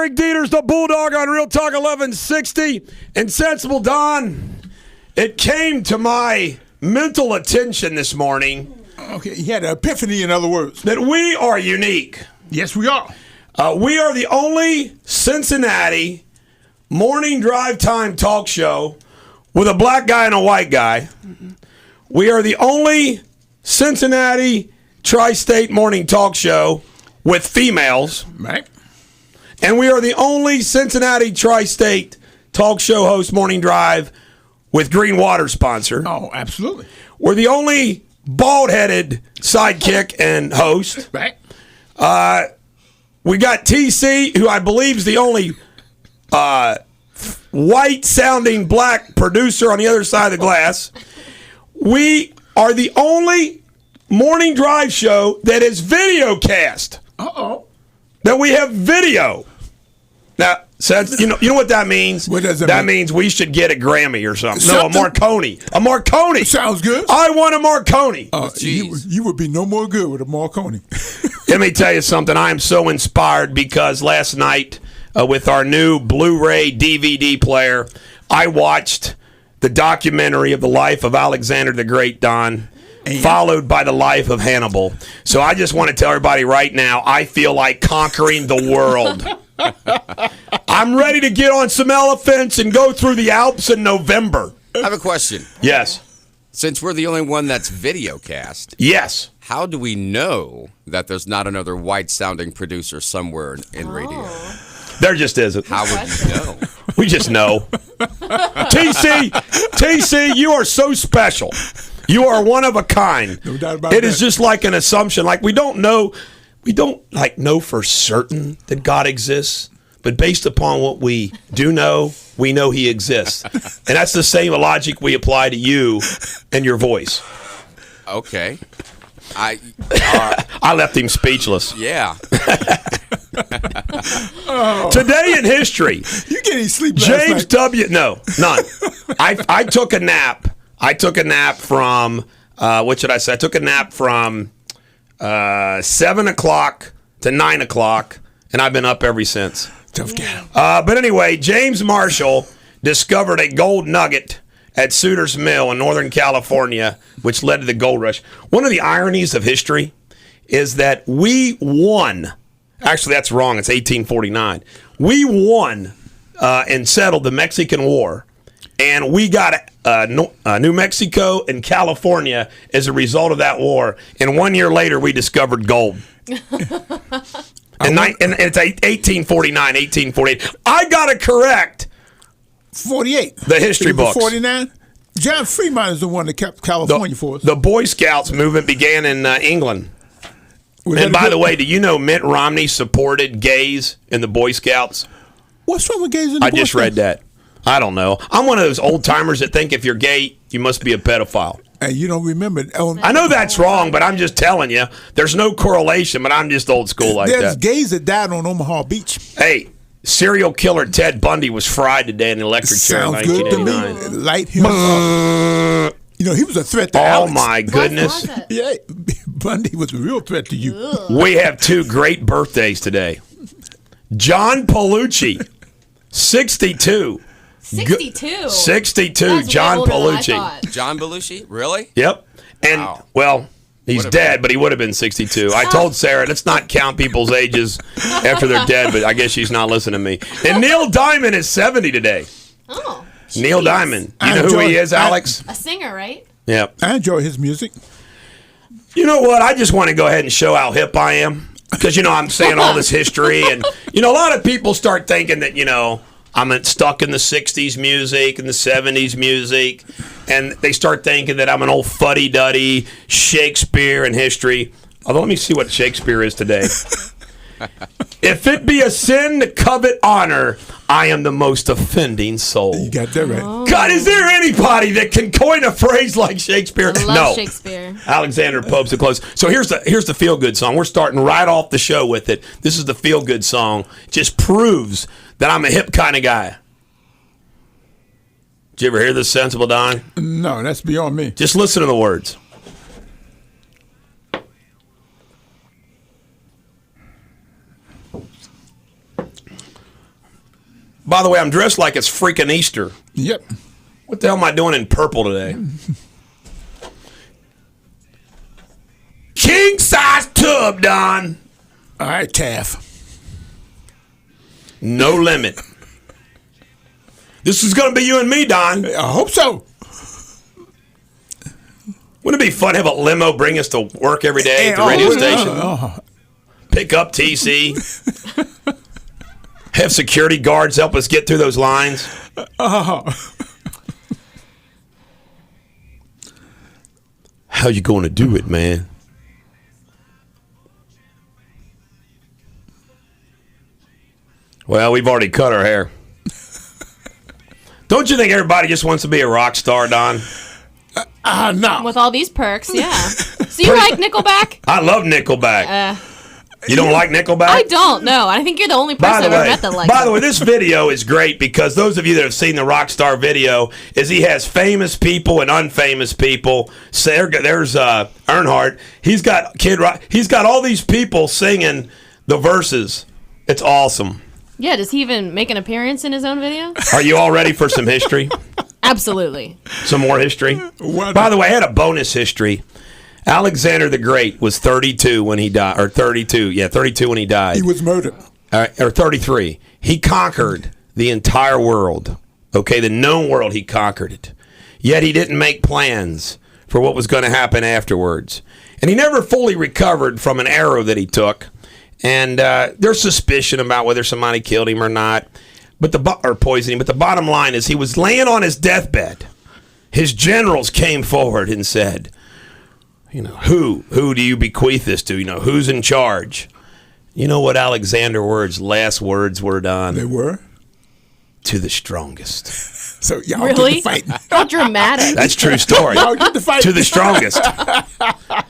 Eric Deters, the Bulldog on Real Talk 1160. And Sensible Don, it came to my mental attention this morning. Okay, he had an epiphany, in other words. That we are unique. Yes, we are. We are the only Cincinnati morning drive time talk show with a black guy and a white guy. We are the only Cincinnati tri-state morning talk show with females. Right. And we are the only Cincinnati tri-state talk show host morning drive with Green Water sponsor. Oh, absolutely. We're the only bald-headed sidekick and host. Right. We got TC, who I believe is the only white-sounding black producer on the other side of the glass. We are the only morning drive show that is video cast. Uh-oh. That we have video. Now, you know what that means? What does that mean? That mean? means we should get a Grammy or something. No, a Marconi. A Marconi. Sounds good. I want a Marconi. You would be no more good with a Marconi. Let me tell you something. I am so inspired because last night with our new Blu-ray DVD player, I watched the documentary of the life of Alexander the Great, Don, followed by the life of Hannibal. So I just want to tell everybody right now, I feel like conquering the world. I'm ready to get on some elephants and go through the Alps in November. I have a question. Yes. Since we're the only one that's video cast, Yes. how do we know that there's not another white-sounding producer somewhere in radio? There just isn't. How would you know? We just know. TC, you are so special. You are one of a kind. No doubt about It that. is just like an assumption. Like we don't know for certain that God exists, but based upon what we do know, we know he exists. And that's the same logic we apply to you and your voice. Okay. I left him speechless. Yeah. Today in history, You getting sleep last James night? W. No, none. I took a nap. I took a nap from what should I say? I took a nap from 7 o'clock to 9 o'clock, and I've been up ever since. Tough guy. But anyway, James Marshall discovered a gold nugget at Sutter's Mill in Northern California, which led to the gold rush. One of the ironies of history is that we won. Actually, that's wrong. It's 1849. We won and settled the Mexican War, and we got New Mexico and California as a result of that war. And 1 year later, we discovered gold. And it's 1849, 1848. I got to correct 48. the history books. 49. John Fremont is the one that kept California for us. The Boy Scouts movement began in England. Was And that by good? the way, do you know Mitt Romney supported gays in the Boy Scouts? What's wrong with gays in the I Boy just read Scouts? that. I don't know. I'm one of those old timers that think if you're gay, you must be a pedophile. And you don't remember. I know that's wrong, but I'm just telling you. There's no correlation, but I'm just old school like There's that. gays that died on Omaha Beach. Hey, serial killer Ted Bundy was fried today in an electric chair in Sounds good to 1989. me. Light him up. You know, he was a threat to Oh, Alex. my goodness. Yeah, Bundy was a real threat to you. We have two great birthdays today. John Palucci, 62. 62. 62, That's way John older than I Palucci. thought. John Belushi? Really? Yep. And, Wow. well, he's Would've dead, been. but he would have been 62. I told Sarah, let's not count people's ages after they're dead, but I guess she's not listening to me. And Neil Diamond is 70 today. Oh. Neil jeez. Diamond. You know who he is, Alex? A singer, right? Yep. I enjoy his music. You know what? I just want to go ahead and show how hip I am. Because, I'm saying all this history. And, a lot of people start thinking that, I'm stuck in the 60s music and the 70s music. And they start thinking that I'm an old fuddy-duddy Shakespeare and history. Although, let me see what Shakespeare is today. If it be a sin to covet honor, I am the most offending soul. You got that right. God, is there anybody that can coin a phrase like Shakespeare? I love No. Shakespeare. Alexander Pope's the close. So here's the feel good song. We're starting right off the show with it. This is the feel good song. Just proves that I'm a hip kind of guy. Did you ever hear this, Sensible Don? No, that's beyond me. Just listen to the words. By the way, I'm dressed like it's freaking Easter. Yep. What the hell am I doing in purple today? King size tub, Don. All right, Taff. No limit. This is going to be you and me, Don. I hope so. Wouldn't it be fun to have a limo bring us to work every day at the radio station? Pick up TC. Have security guards help us get through those lines. How you going to do it, man? Well, we've already cut our hair. Don't you think everybody just wants to be a rock star, Don? No. With all these perks, yeah. So you like Nickelback? I love Nickelback. You don't like Nickelback? I don't know. I think you're the only person I've ever met that likes By the them. way, this video is great because those of you that have seen the Rockstar video, is he has famous people and unfamous people. So there's Earnhardt. He's got Kid Rock. He's got all these people singing the verses. It's awesome. Yeah, does he even make an appearance in his own video? Are you all ready for some history? Absolutely. Some more history? By the way, I had a bonus history. Alexander the Great was 32 when he died, or 32. Yeah, 32 when he died. He was murdered. Or 33. He conquered the entire world. Okay, the known world, he conquered it. Yet he didn't make plans for what was going to happen afterwards. And he never fully recovered from an arrow that he took. And there's suspicion about whether somebody killed him or not, or poisoned him. But the bottom line is he was laying on his deathbed. His generals came forward and said, who do you bequeath this to? Who's in charge? You know what Alexander Word's last words were, Don? They were? To the strongest. So y'all Really? get the fighting. How dramatic. That's true story. Y'all get the fighting. To the strongest.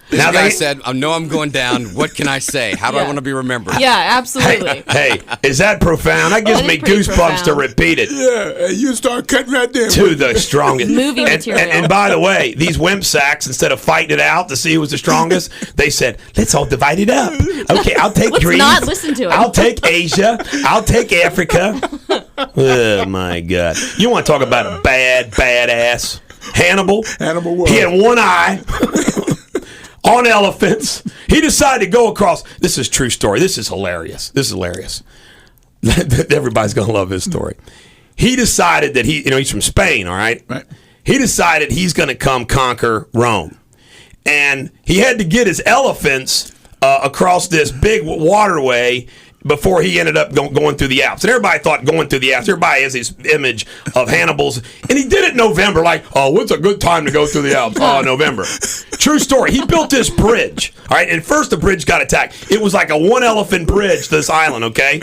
This Now guy they said, I know I'm going down. What can I say? How do I Yeah. want to be remembered? Yeah, absolutely. Hey, is that profound? That gives That me is pretty goosebumps to profound. repeat it. Yeah, and you start cutting right there. To the strongest. Movie and, material. And by the way, these wimp sacks, instead of fighting it out to see who was the strongest, they said, let's all divide it up. Okay, I'll take Let's Greece. not listen to it. I'll take Asia. I'll take Africa. Oh, my God. You want to talk about a badass? Hannibal. Hannibal was. He had one eye. On elephants. He decided to go across. This is a true story. This is hilarious. Everybody's going to love this story. He decided that he's from Spain, all right? Right. He decided he's going to come conquer Rome. And he had to get his elephants across this big waterway before he ended up going through the Alps. And everybody thought going through the Alps, everybody has this image of Hannibal's. And he did it in November, like, what's a good time to go through the Alps? November. True story. He built this bridge, all right? And first the bridge got attacked. It was like a one-elephant bridge to this island, okay?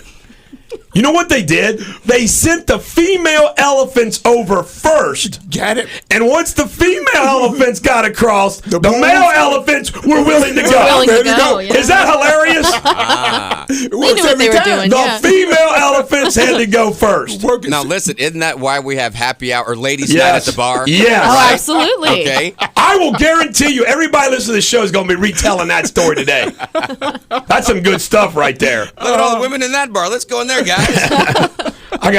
You know what they did? They sent the female elephants over first. Got it. And once the female elephants got across, the bulls- male elephants were willing to go. Willing There to you go, go. yeah. Is that hilarious? It They works knew what every they were time. doing. The Yeah. female elephants had to go first. Working. Now listen, isn't that why we have happy hour or ladies night at the bar? Yes. Oh, absolutely. Okay. I will guarantee you, everybody listening to this show is going to be retelling that story today. That's some good stuff right there. Look at all the women in that bar. Let's go in there, guys. I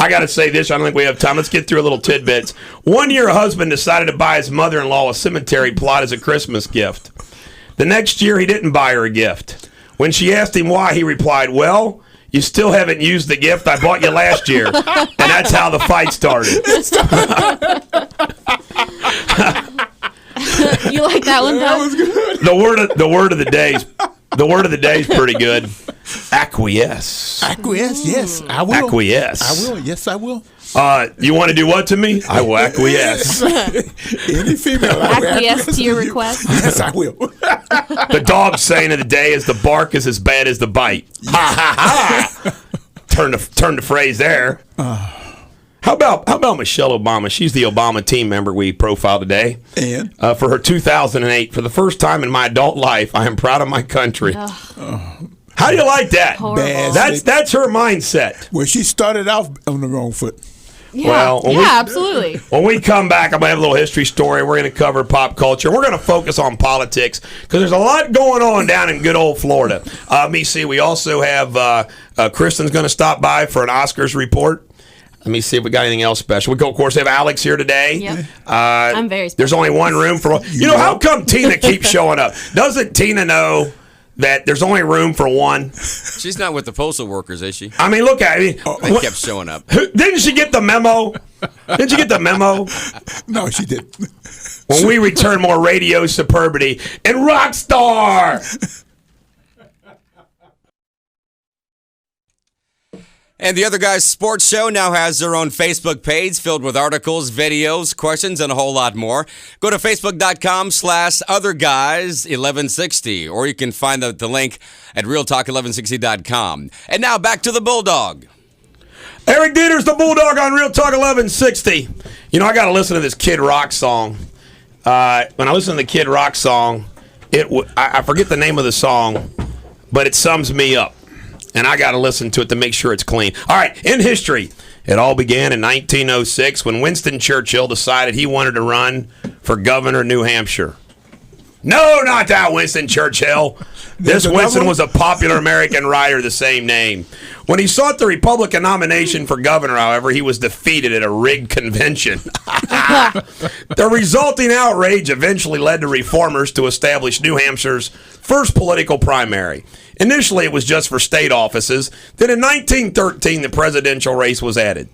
got to say this. I don't think we have time. Let's get through a little tidbits. One year, a husband decided to buy his mother-in-law a cemetery plot as a Christmas gift. The next year, he didn't buy her a gift. When she asked him why, he replied, "Well, you still haven't used the gift I bought you last year." And that's how the fight started. You like that one, That Doug? was good. The word of the day is pretty good. Acquiesce. Acquiesce, yes, I will. Acquiesce. I will, yes, I will. You want to do what to me? I will acquiesce. Any female. I will Acquiesce to your request. Yes, I will. The dog saying of the day is the bark is as bad as the bite. Ha ha ha! Turn the phrase there. How about Michelle Obama? She's the Obama team member we profiled today. And? For her 2008, for the first time in my adult life, I am proud of my country. How do you like that? Horrible. That's her mindset. Well, she started off on the wrong foot. Yeah, Well, when we- absolutely. When we come back, I'm going to have a little history story. We're going to cover pop culture. We're going to focus on politics because there's a lot going on down in good old Florida. We also have Kristen's going to stop by for an Oscars report. Let me see if we got anything else special. We go, of course, have Alex here today. Yep. I'm very special. There's only one room for one. You know, how come Tina keeps showing up? Doesn't Tina know that there's only room for one? She's not with the postal workers, is she? I mean, look at me. They kept showing up. Didn't she get the memo? Didn't you get the memo? No, she didn't. When we return, more radio superbity and Rockstar. And the Other Guys Sports Show now has their own Facebook page filled with articles, videos, questions, and a whole lot more. Go to facebook.com/otherguys1160, or you can find the link at realtalk1160.com. And now back to the Bulldog. Eric Deters, the Bulldog on Real Talk 1160. You know, I got to listen to this Kid Rock song. When I listen to the Kid Rock song, I forget the name of the song, but it sums me up. And I got to listen to it to make sure it's clean. All right, in history, it all began in 1906 when Winston Churchill decided he wanted to run for governor of New Hampshire. No, not that Winston Churchill. This Winston was a popular American writer of the same name. When he sought the Republican nomination for governor, however, he was defeated at a rigged convention. The resulting outrage eventually led to reformers to establish New Hampshire's first political primary. Initially, it was just for state offices. Then in 1913, the presidential race was added.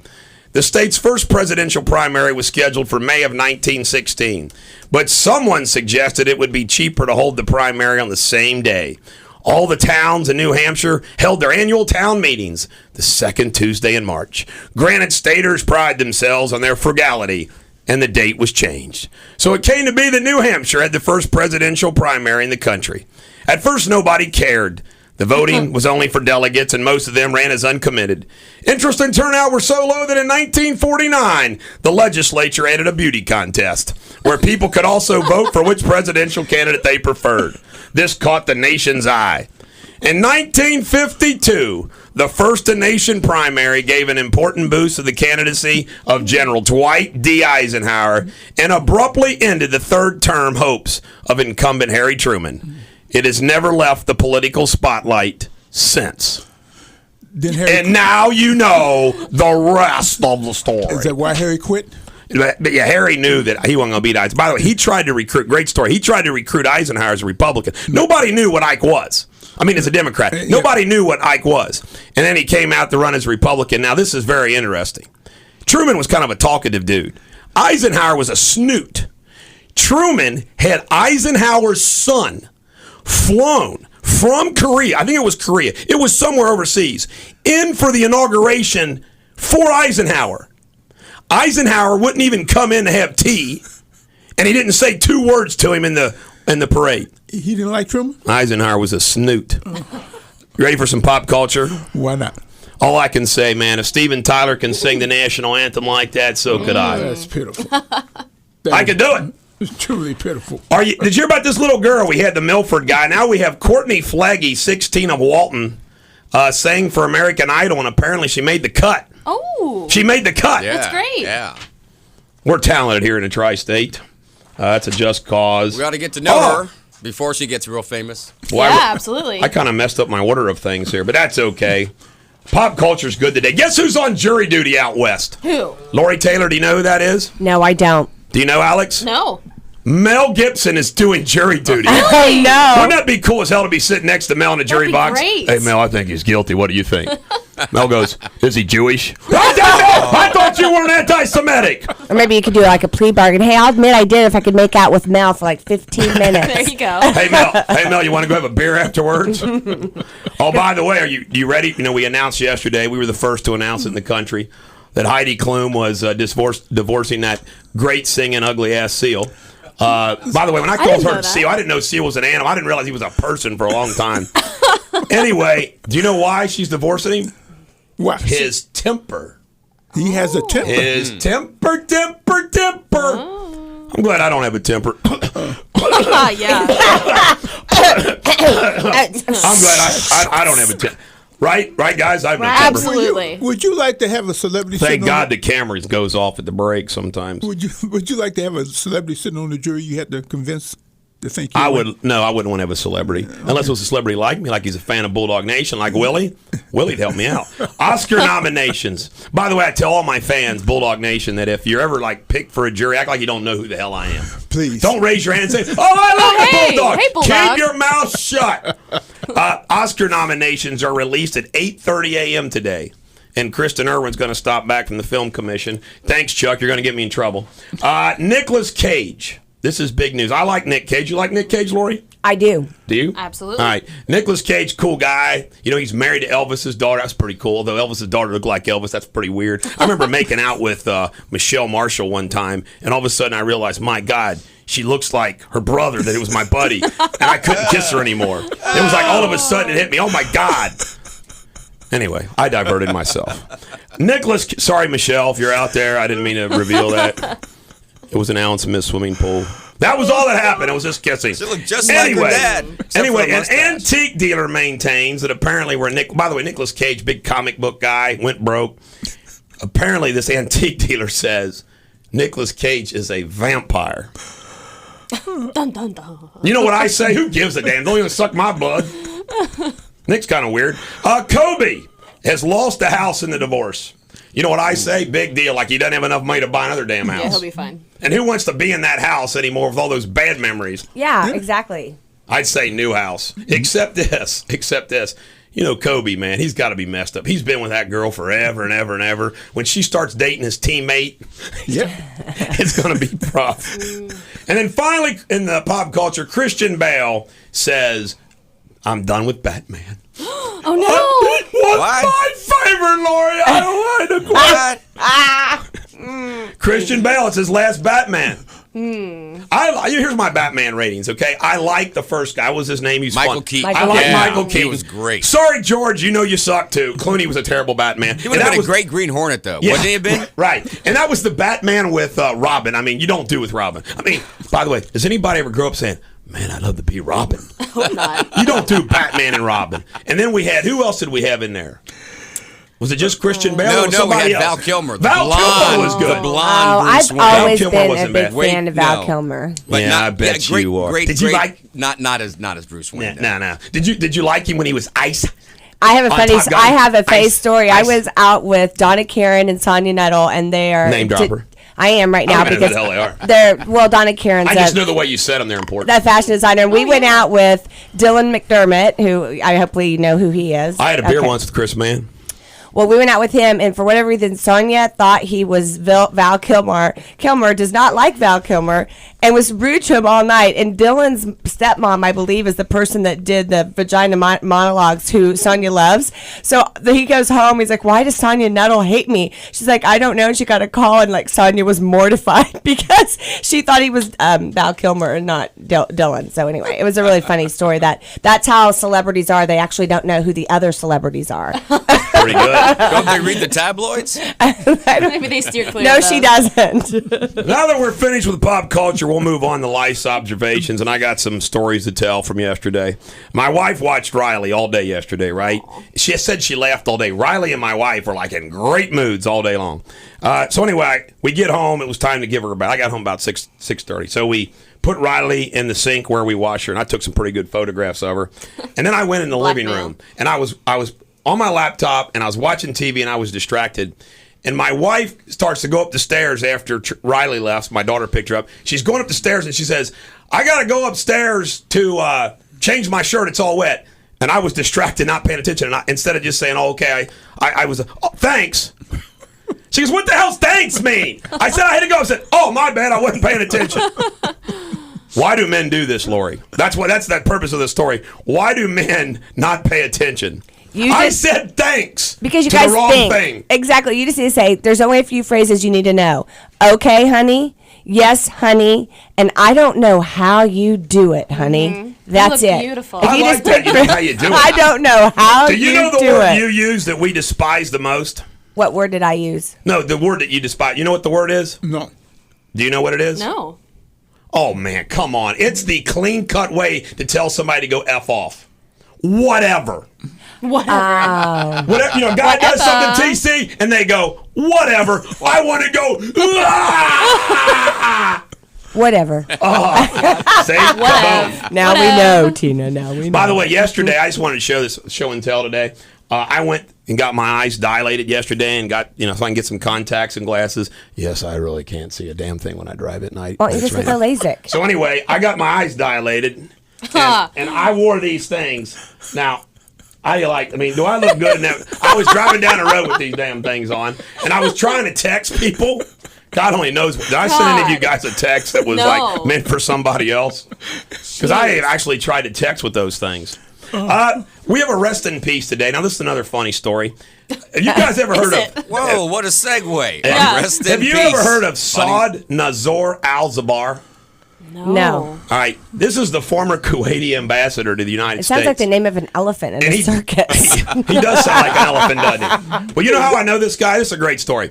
The state's first presidential primary was scheduled for May of 1916, but someone suggested it would be cheaper to hold the primary on the same day. All the towns in New Hampshire held their annual town meetings the second Tuesday in March. Granted, staters pride themselves on their frugality, and the date was changed. So it came to be that New Hampshire had the first presidential primary in the country. At first, nobody cared. The voting was only for delegates, and most of them ran as uncommitted. Interest and turnout were so low that in 1949, the legislature added a beauty contest, where people could also vote for which presidential candidate they preferred. This caught the nation's eye. In 1952, the first-to-nation primary gave an important boost to the candidacy of General Dwight D. Eisenhower and abruptly ended the third-term hopes of incumbent Harry Truman. It has never left the political spotlight since. And now you know the rest of the story. Is that why Harry quit? But yeah, Harry knew that he wasn't going to beat Eisenhower. By the way, he tried to recruit, great story, he tried to recruit Eisenhower as a Republican. Nobody knew what Ike was. I mean, as a Democrat. Nobody knew what Ike was. And then he came out to run as a Republican. Now, this is very interesting. Truman was kind of a talkative dude. Eisenhower was a snoot. Truman had Eisenhower's son flown from Korea, I think it was Korea, it was somewhere overseas, in for the inauguration for Eisenhower. Eisenhower wouldn't even come in to have tea, and he didn't say two words to him in the parade. He didn't like Truman? Eisenhower was a snoot. You ready for some pop culture? Why not? All I can say, man, if Steven Tyler can sing the national anthem like that, so could I. That's pitiful. I could do it. It's truly pitiful. Did you hear about this little girl? We had the Milford guy. Now we have Courtney Flaggy, 16 of Walton, sang for American Idol, and apparently she made the cut. Oh. She made the cut. Yeah, That's great. Yeah. We're talented here in the tri-state. That's a just cause. We ought to get to know her before she gets real famous. Well, Yeah, absolutely. I kind of messed up my order of things here, but that's okay. Pop culture's good today. Guess who's on jury duty out west? Who? Lori Taylor, do you know who that is? No, I don't. Do you know, Alex? No. Mel Gibson is doing jury duty. I know. Wouldn't that be cool as hell to be sitting next to Mel in a jury That'd be box? great. Hey, Mel, I think he's guilty. What do you think? Mel goes, is he Jewish? I thought you weren't anti-Semitic. Or maybe you could do like a plea bargain. Hey, I'll admit I did if I could make out with Mel for like 15 minutes. There you go. Hey, Mel, you want to go have a beer afterwards? Oh, by the way, are you ready? You know, we announced yesterday, we were the first to announce it in the country, that Heidi Klum was divorcing that great singing, ugly-ass Seal. By the way, when I called her Seal, I didn't know Seal was an animal. I didn't realize he was a person for a long time. Anyway, do you know why she's divorcing him? What? His temper. He has a temper. His temper. I'm glad I don't have a temper. Yeah. I'm glad I don't have a temper. Right, guys? I have no temper. Absolutely. Would you like to have a celebrity Thank sitting God the cameras goes off at the break sometimes. Would you like to have a celebrity sitting on the jury you had to convince? to think I wouldn't want to have a celebrity unless it was a celebrity like me, like he's a fan of Bulldog Nation, like Willie. Willie'd help me out. Oscar nominations. By the way, I tell all my fans, Bulldog Nation, that if you're ever like picked for a jury, act like you don't know who the hell I am. Please don't raise your hand and say, "Oh, I love hey, Bulldog." Hey, Bulldog. Keep your mouth shut. Oscar nominations are released at 8:30 a.m. today. And Kristen Irwin's going to stop back from the Film Commission. Thanks, Chuck. You're going to get me in trouble. Nicolas Cage. This is big news. I like Nick Cage. You like Nick Cage, Lori? I do. Do you? Absolutely. All right. Nicolas Cage, cool guy. You know, he's married to Elvis's daughter. That's pretty cool. Though Elvis's daughter looked like Elvis, that's pretty weird. I remember making out with Michelle Marshall one time, and all of a sudden I realized, my God, she looks like her brother, that it was my buddy, and I couldn't kiss her anymore. It was like all of a sudden it hit me. Oh, my God. Anyway, I diverted myself. Sorry, Michelle, if you're out there. I didn't mean to reveal that. It was an Alan Smith swimming pool. That was all that happened. It was just kissing. She looked just like her dad. Anyway, an antique dealer maintains that apparently by the way, Nicolas Cage, big comic book guy, went broke. Apparently, this antique dealer says Nicolas Cage is a vampire. Dun, dun, dun. You know what I say? Who gives a damn? Don't even suck my blood. Nick's kind of weird. Kobe has lost a house in the divorce. You know what I say? Big deal. Like he doesn't have enough money to buy another damn house. Yeah, he'll be fine. And who wants to be in that house anymore with all those bad memories? Yeah, exactly. I'd say new house. Except this. You know, Kobe, man, he's got to be messed up. He's been with that girl forever and ever and ever. When she starts dating his teammate, it's going to be rough. And then finally, in the pop culture, Christian Bale says, I'm done with Batman. Oh, no. What's my favorite, Lori? I don't want to quit. Christian Bale, it's his last Batman. Here's my Batman ratings, okay? I like the first guy. What was his name? He's Michael fun. Keaton. I like Michael Keaton. He was great. Sorry, George, you know you suck too. Clooney was a terrible Batman. He would have been a great Green Hornet, though. Wouldn't he have been? Right. And that was the Batman with Robin. I mean, you don't do with Robin. I mean, by the way, does anybody ever grow up saying, man, I'd love to be Robin? I hope not. You don't do Batman and Robin. And then who else did we have in there? Was it just Christian Bale? No, we had else? Val Kilmer. Val Kilmer was good. The blonde Bruce I've Wayne. always Kilmer been a wasn't big bad. fan of Val Kilmer. But Yeah, I bet you are. Did you like? Not as Bruce Wayne. No. Did you like him when he was Ice? I have a On funny. Top Gun? I have a face Ice. story. I was out with Donna Karen and Sonia Nettle, and they are Name dropper. I am right now I don't know who because the hell they are. they're Donna Karen's I just know the way you said them. They're important. the fashion designer. And we went out with Dylan McDermott, who I hopefully you know who he is. I had a beer once with Chris Mann. Well, we went out with him, and for whatever reason, Sonia thought he was Val Kilmer. Kilmer does not like Val Kilmer and was rude to him all night. And Dylan's stepmom, I believe, is the person that did the vagina monologues who Sonia loves. So he goes home. He's like, why does Sonia Nettle hate me? She's like, I don't know. And she got a call, and like Sonia was mortified because she thought he was Val Kilmer and not Dylan. So anyway, it was a really funny story. That's how celebrities are. They actually don't know who the other celebrities are. Pretty good. Don't they read the tabloids? Maybe they steer clear No, of she those. doesn't. Now that we're finished with pop culture, we'll move on to life's observations, and I got some stories to tell from yesterday. My wife watched Riley all day yesterday, right? She said she laughed all day. Riley and my wife were like in great moods all day long. So anyway, we get home. It was time to give her a bath. I got home about 6:30. So we put Riley in the sink where we wash her, and I took some pretty good photographs of her. And then I went in the living room, and I was on my laptop, and I was watching TV, and I was distracted. And my wife starts to go up the stairs after Riley left. My daughter picked her up. She's going up the stairs, and she says, I got to go upstairs to change my shirt. It's all wet. And I was distracted, not paying attention. And instead of just saying, oh, okay, I was, oh, thanks. She goes, what the hell's thanks mean? I said I had to go. I said, oh, my bad. I wasn't paying attention. Why do men do this, Lori? That's the purpose of the story. Why do men not pay attention? I said thanks because you to guys the wrong think. thing. Exactly. You just need to say, there's only a few phrases you need to know. Okay, honey. Yes, honey. And I don't know how you do it, honey. Mm-hmm. That's you look it. Beautiful. If I like that. You know how you do it. I don't know how Do you know the word it. you use that we despise the most? What word did I use? No, the word that you despise. You know what the word is? No. Do you know what it is? No. Oh, man, come on. It's the clean-cut way to tell somebody to go F off. Whatever. Whatever. Whatever. You know, guy does something TC, and they go, whatever. I want to go, ah! Whatever. See? Kaboom. Now we know, Tina. Now we know. By the way, yesterday, I just wanted to show this show and tell today. I went and got my eyes dilated yesterday and got, so I can get some contacts and glasses. Yes, I really can't see a damn thing when I drive at night. Well, you just get the LASIK. So anyway, I got my eyes dilated, and I wore these things. Now, do I look good in them? I was driving down the road with these damn things on, and I was trying to text people. God only knows. Did I send any of you guys a text that was like meant for somebody else? Because I had actually tried to text with those things. We have a rest in peace today. Now, this is another funny story. Have you guys ever heard of... Whoa, what a segue. Yeah. Rest in Have you peace. ever heard of Saad Nazor Al-Zabar? No. All right. This is the former Kuwaiti ambassador to the United It States. sounds like the name of an elephant in a circus. He does sound like an elephant, doesn't he? Well, you know how I know this guy? This is a great story.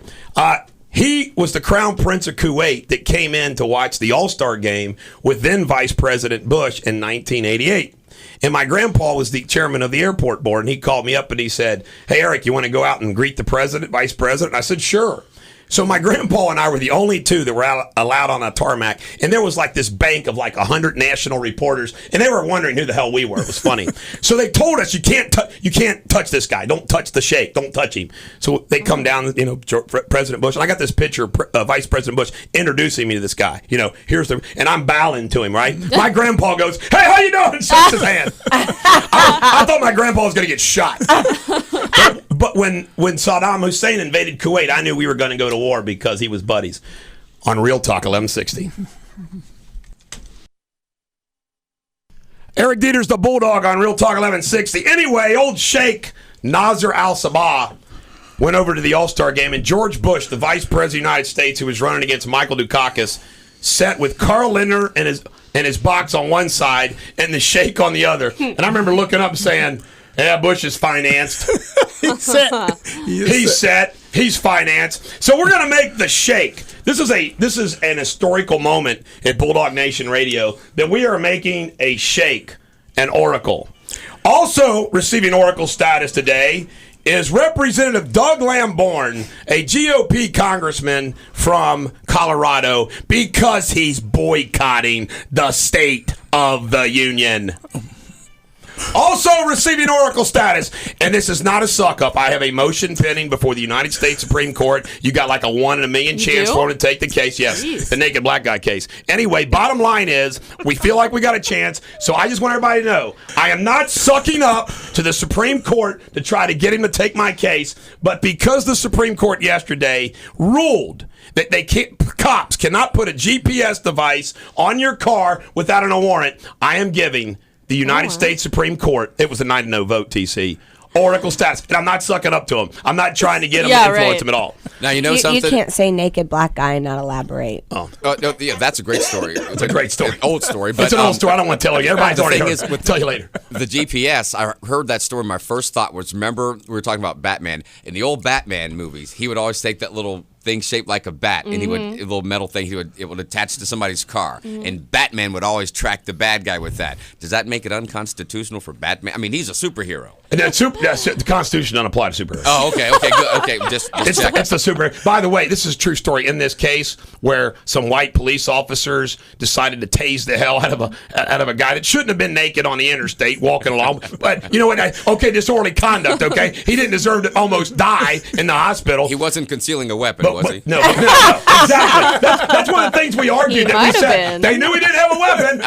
He was the Crown Prince of Kuwait that came in to watch the All-Star game with then Vice President Bush in 1988. And my grandpa was the chairman of the airport board, and he called me up and he said, "Hey, Eric, you want to go out and greet the president, vice president?" I said, "Sure." So my grandpa and I were the only two that were allowed on a tarmac, and there was like this bank of like 100 national reporters, and they were wondering who the hell we were. It was funny. So they told us, you can't touch this guy. Don't touch the sheikh. Don't touch him. So they come down, President Bush, and I got this picture of Vice President Bush introducing me to this guy. And I'm bowing to him, right? My grandpa goes, "Hey, how you doing?" and shakes his hand. I thought my grandpa was going to get shot. But when Saddam Hussein invaded Kuwait, I knew we were going to go to war because he was buddies. On Real Talk 1160. Eric Deters, the Bulldog, on Real Talk 1160. Anyway, old Sheikh Nasser al-Sabah went over to the All-Star game, and George Bush, the Vice President of the United States, who was running against Michael Dukakis, sat with Carl Lindner and his box on one side and the Sheikh on the other. And I remember looking up and saying, "Yeah, Bush is financed." He's set. He's set. He's financed. So we're going to make the Sheikh. This is an historical moment at Bulldog Nation Radio that we are making a Sheikh an oracle. Also receiving oracle status today is Representative Doug Lamborn, a GOP congressman from Colorado, because he's boycotting the State of the Union. Also receiving oracle status, and this is not a suck-up. I have a motion pending before the United States Supreme Court. You got like a 1 in a million chance for him to take the case. Yes, Jeez. the naked black guy case. Anyway, bottom line is, we feel like we got a chance, so I just want everybody to know, I am not sucking up to the Supreme Court to try to get him to take my case, but because the Supreme Court yesterday ruled that cops cannot put a GPS device on your car without a warrant, I am giving the United States Supreme Court, it was a 9-0 vote, TC, oracle status. And I'm not sucking up to him. I'm not trying to get him to influence him at all. Now, you know something? You can't say naked black guy and not elaborate. No, yeah, that's a great story. It's a great story. An old story. But, it's an old story. I don't want to tell you. Everybody's already heard. We'll tell you later. The GPS, I heard that story. My first thought was, remember, we were talking about Batman. In the old Batman movies, he would always take that little thing shaped like a bat, and he would a little metal thing. It would attach to somebody's car, and Batman would always track the bad guy with that. Does that make it unconstitutional for Batman? I mean, he's a superhero. And the Constitution doesn't apply to superheroes. Oh, okay, good. Okay, just it's the super. By the way, this is a true story. In this case, where some white police officers decided to tase the hell out of a guy that shouldn't have been naked on the interstate walking along. But you know what? Disorderly conduct. Okay, he didn't deserve to almost die in the hospital. He wasn't concealing a weapon, was he? No, exactly. That's one of the things we argued. He That we might have said been. they knew he didn't have a weapon.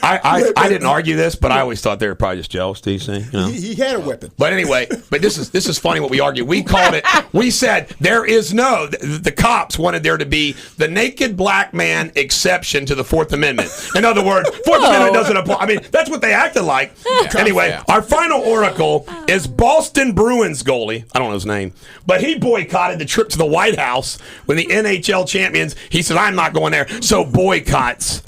I didn't argue this, but I always thought they were probably just jealous. TC, you know? He had a weapon. But anyway, this is funny what we argued. We called it. We said there is no. The cops wanted there to be the naked black man exception to the Fourth Amendment. In other words, Fourth Amendment doesn't apply. I mean, that's what they acted like. Anyway, our final oracle is Boston Bruins goalie. I don't know his name, but he boycotted the trip to the White House when the NHL champions. He said, "I'm not going there." So boycotts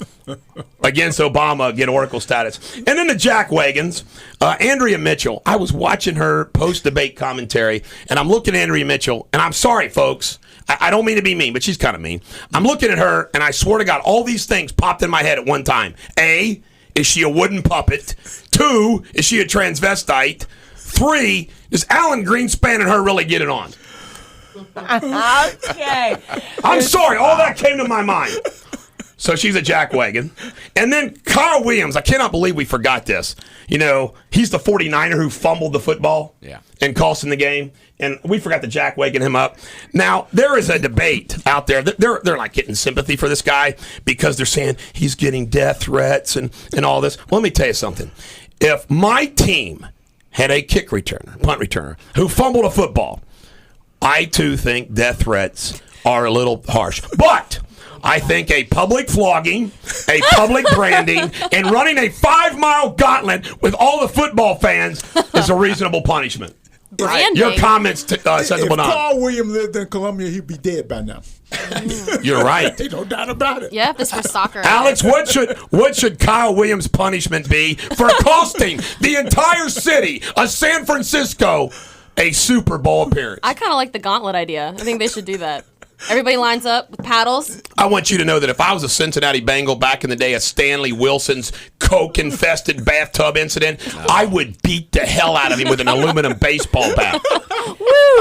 against Obama get oracle status. And then the Jack Wagons, Andrea Mitchell. I was watching her post-debate commentary, and I'm looking at Andrea Mitchell, and I'm sorry, folks. I don't mean to be mean, but she's kind of mean. I'm looking at her, and I swear to God, all these things popped in my head at one time. A, is she a wooden puppet? 2, is she a transvestite? 3, does Alan Greenspan and her really get it on? Okay. I'm sorry, all that came to my mind. So she's a jackwagon. And then Kyle Williams, I cannot believe we forgot this. He's the 49er who fumbled the football and cost him the game. And we forgot to jackwagon him up. Now, there is a debate out there. They're like getting sympathy for this guy because they're saying he's getting death threats and all this. Well, let me tell you something. If my team had a kick returner, punt returner, who fumbled a football, I too think death threats are a little harsh. But I think a public flogging, a public branding, and running a 5-mile gauntlet with all the football fans is a reasonable punishment. Branding. Your comments, Sensible If Don. Carl Williams lived in Columbia, he'd be dead by now. You're right. Ain't no doubt about it. Yeah, if this was soccer. Alex, what should Kyle Williams' punishment be for costing the entire city of San Francisco a Super Bowl appearance? I kind of like the gauntlet idea. I think they should do that. Everybody lines up with paddles. I want you to know that if I was a Cincinnati Bengal back in the day of Stanley Wilson's coke-infested bathtub incident, I would beat the hell out of him with an aluminum baseball bat.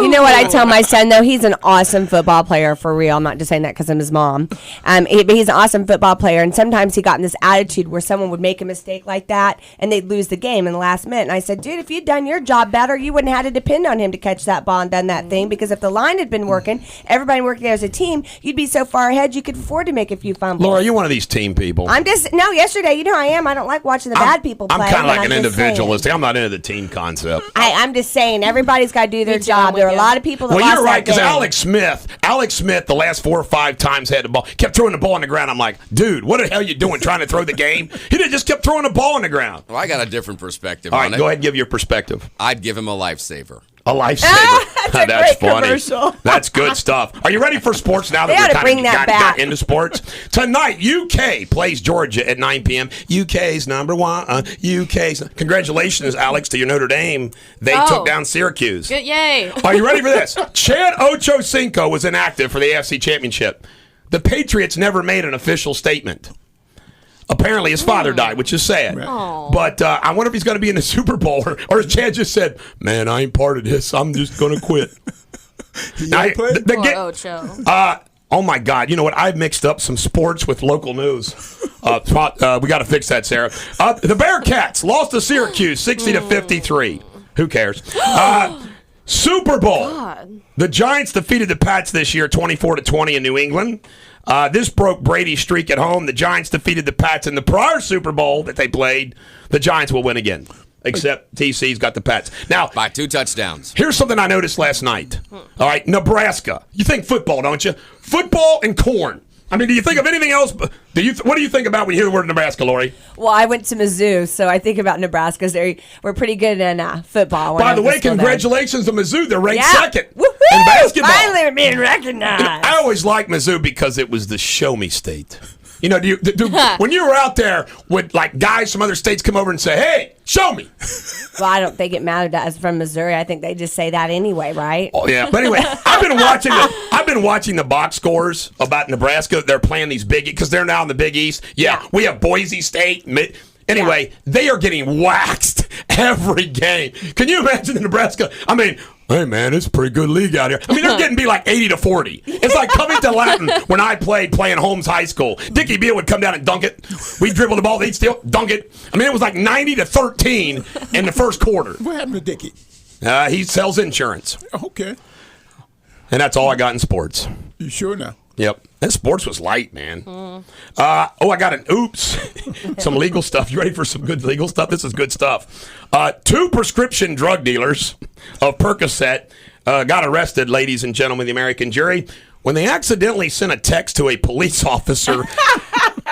You know what I tell my son, though? He's an awesome football player, for real. I'm not just saying that because I'm his mom. But he's an awesome football player, and sometimes he got in this attitude where someone would make a mistake like that, and they'd lose the game in the last minute. And I said, dude, if you'd done your job better, you wouldn't have had to depend on him to catch that ball and done that thing, because if the line had been working, everybody working there as a team, you'd be so far ahead you could afford to make a few fumbles. Laura, you're one of these team people. Yesterday, you know how I am. I don't like watching the bad people play. I'm kind of like an just individualistic. saying. I'm not into the team concept. I'm just saying, everybody's got to do their Me too, I'm job. There are a with lot you. of people that Well, lost you're right, that because game. Alex Smith, the last 4 or 5 times had the ball, kept throwing the ball on the ground. I'm like, dude, what the hell are you doing trying to throw the game? He just kept throwing the ball on the ground. Well, I got a different perspective All on right, it. go ahead and give your perspective. I'd give him a lifesaver. A lifesaver. That's a great commercial. That's good stuff. Are you ready for sports now that They ought to we're bring that got back. into sports? Tonight, UK plays Georgia at 9 p.m. UK's number one. Congratulations, Alex, to your Notre Dame. They took down Syracuse. Good, yay. Are you ready for this? Chad Ochocinco was inactive for the AFC Championship. The Patriots never made an official statement. Apparently, his father died, which is sad. Aww. But I wonder if he's going to be in the Super Bowl, or as Chad just said, man, I ain't part of this. I'm just going to quit. Poor Ocho. Oh, my God. You know what? I've mixed up some sports with local news. We got to fix that, Sarah. The Bearcats lost to Syracuse 60-53. Who cares? Super Bowl. God. The Giants defeated the Pats this year 24-20 in New England. This broke Brady's streak at home. The Giants defeated the Pats in the prior Super Bowl that they played. The Giants will win again, except TC's got the Pats. Now, By 2 touchdowns. here's something I noticed last night. All right, Nebraska. You think football, don't you? Football and corn. I mean, do you think of anything else? What do you think about when you hear the word Nebraska, Lori? Well, I went to Mizzou, so I think about Nebraska. We're pretty good in football. By the way, congratulations to Mizzou. They're ranked second Woo-hoo! in basketball. Finally, we're being recognized. I always liked Mizzou because it was the show me state. You know, when you were out there, would like guys from other states come over and say, "Hey, show me"? Well, I don't think it mattered to us from Missouri. I think they just say that anyway, right? Oh yeah. But anyway, I've been watching the box scores about Nebraska. They're playing these big because they're now in the Big East. Yeah. We have Boise State. Anyway, they are getting waxed every game. Can you imagine the Nebraska? I mean, hey man, it's a pretty good league out here. I mean, they're getting be like 80-40. It's like coming to Latin when I playing Holmes High School. Dickie Beal would come down and dunk it. We'd dribble the ball, they'd still dunk it. I mean, it was like 90-13 in the first quarter. What happened to Dickie? He sells insurance, Okay. and that's all I got in sports. You sure now? Yep. That sports was light, man. I got an oops. Some legal stuff. You ready for some good legal stuff? This is good stuff. 2 prescription drug dealers of Percocet got arrested, ladies and gentlemen of the American jury, when they accidentally sent a text to a police officer.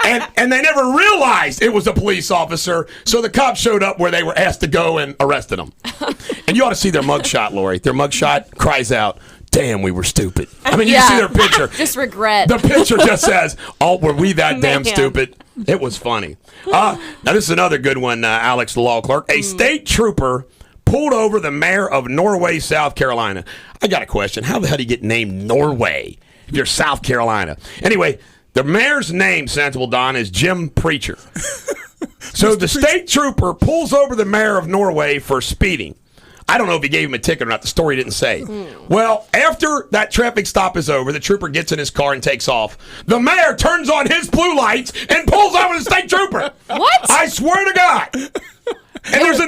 And they never realized it was a police officer, so the cops showed up where they were asked to go and arrested them. And you ought to see their mugshot, Lori. Their mugshot cries out, "Damn, we were stupid." I mean, you see their picture. Just regret. The picture just says, "Oh, were we that damn Man. stupid?" It was funny. Now, this is another good one, Alex, the law clerk. A state trooper pulled over the mayor of Norway, South Carolina. I got a question. How the hell do you get named Norway if you're South Carolina? Anyway, the mayor's name, Sensible Don, is Jim Preacher. So the state trooper pulls over the mayor of Norway for speeding. I don't know if he gave him a ticket or not. The story didn't say. Well, after that traffic stop is over, the trooper gets in his car and takes off. The mayor turns on his blue lights and pulls over the state trooper. What? I swear to God. And there's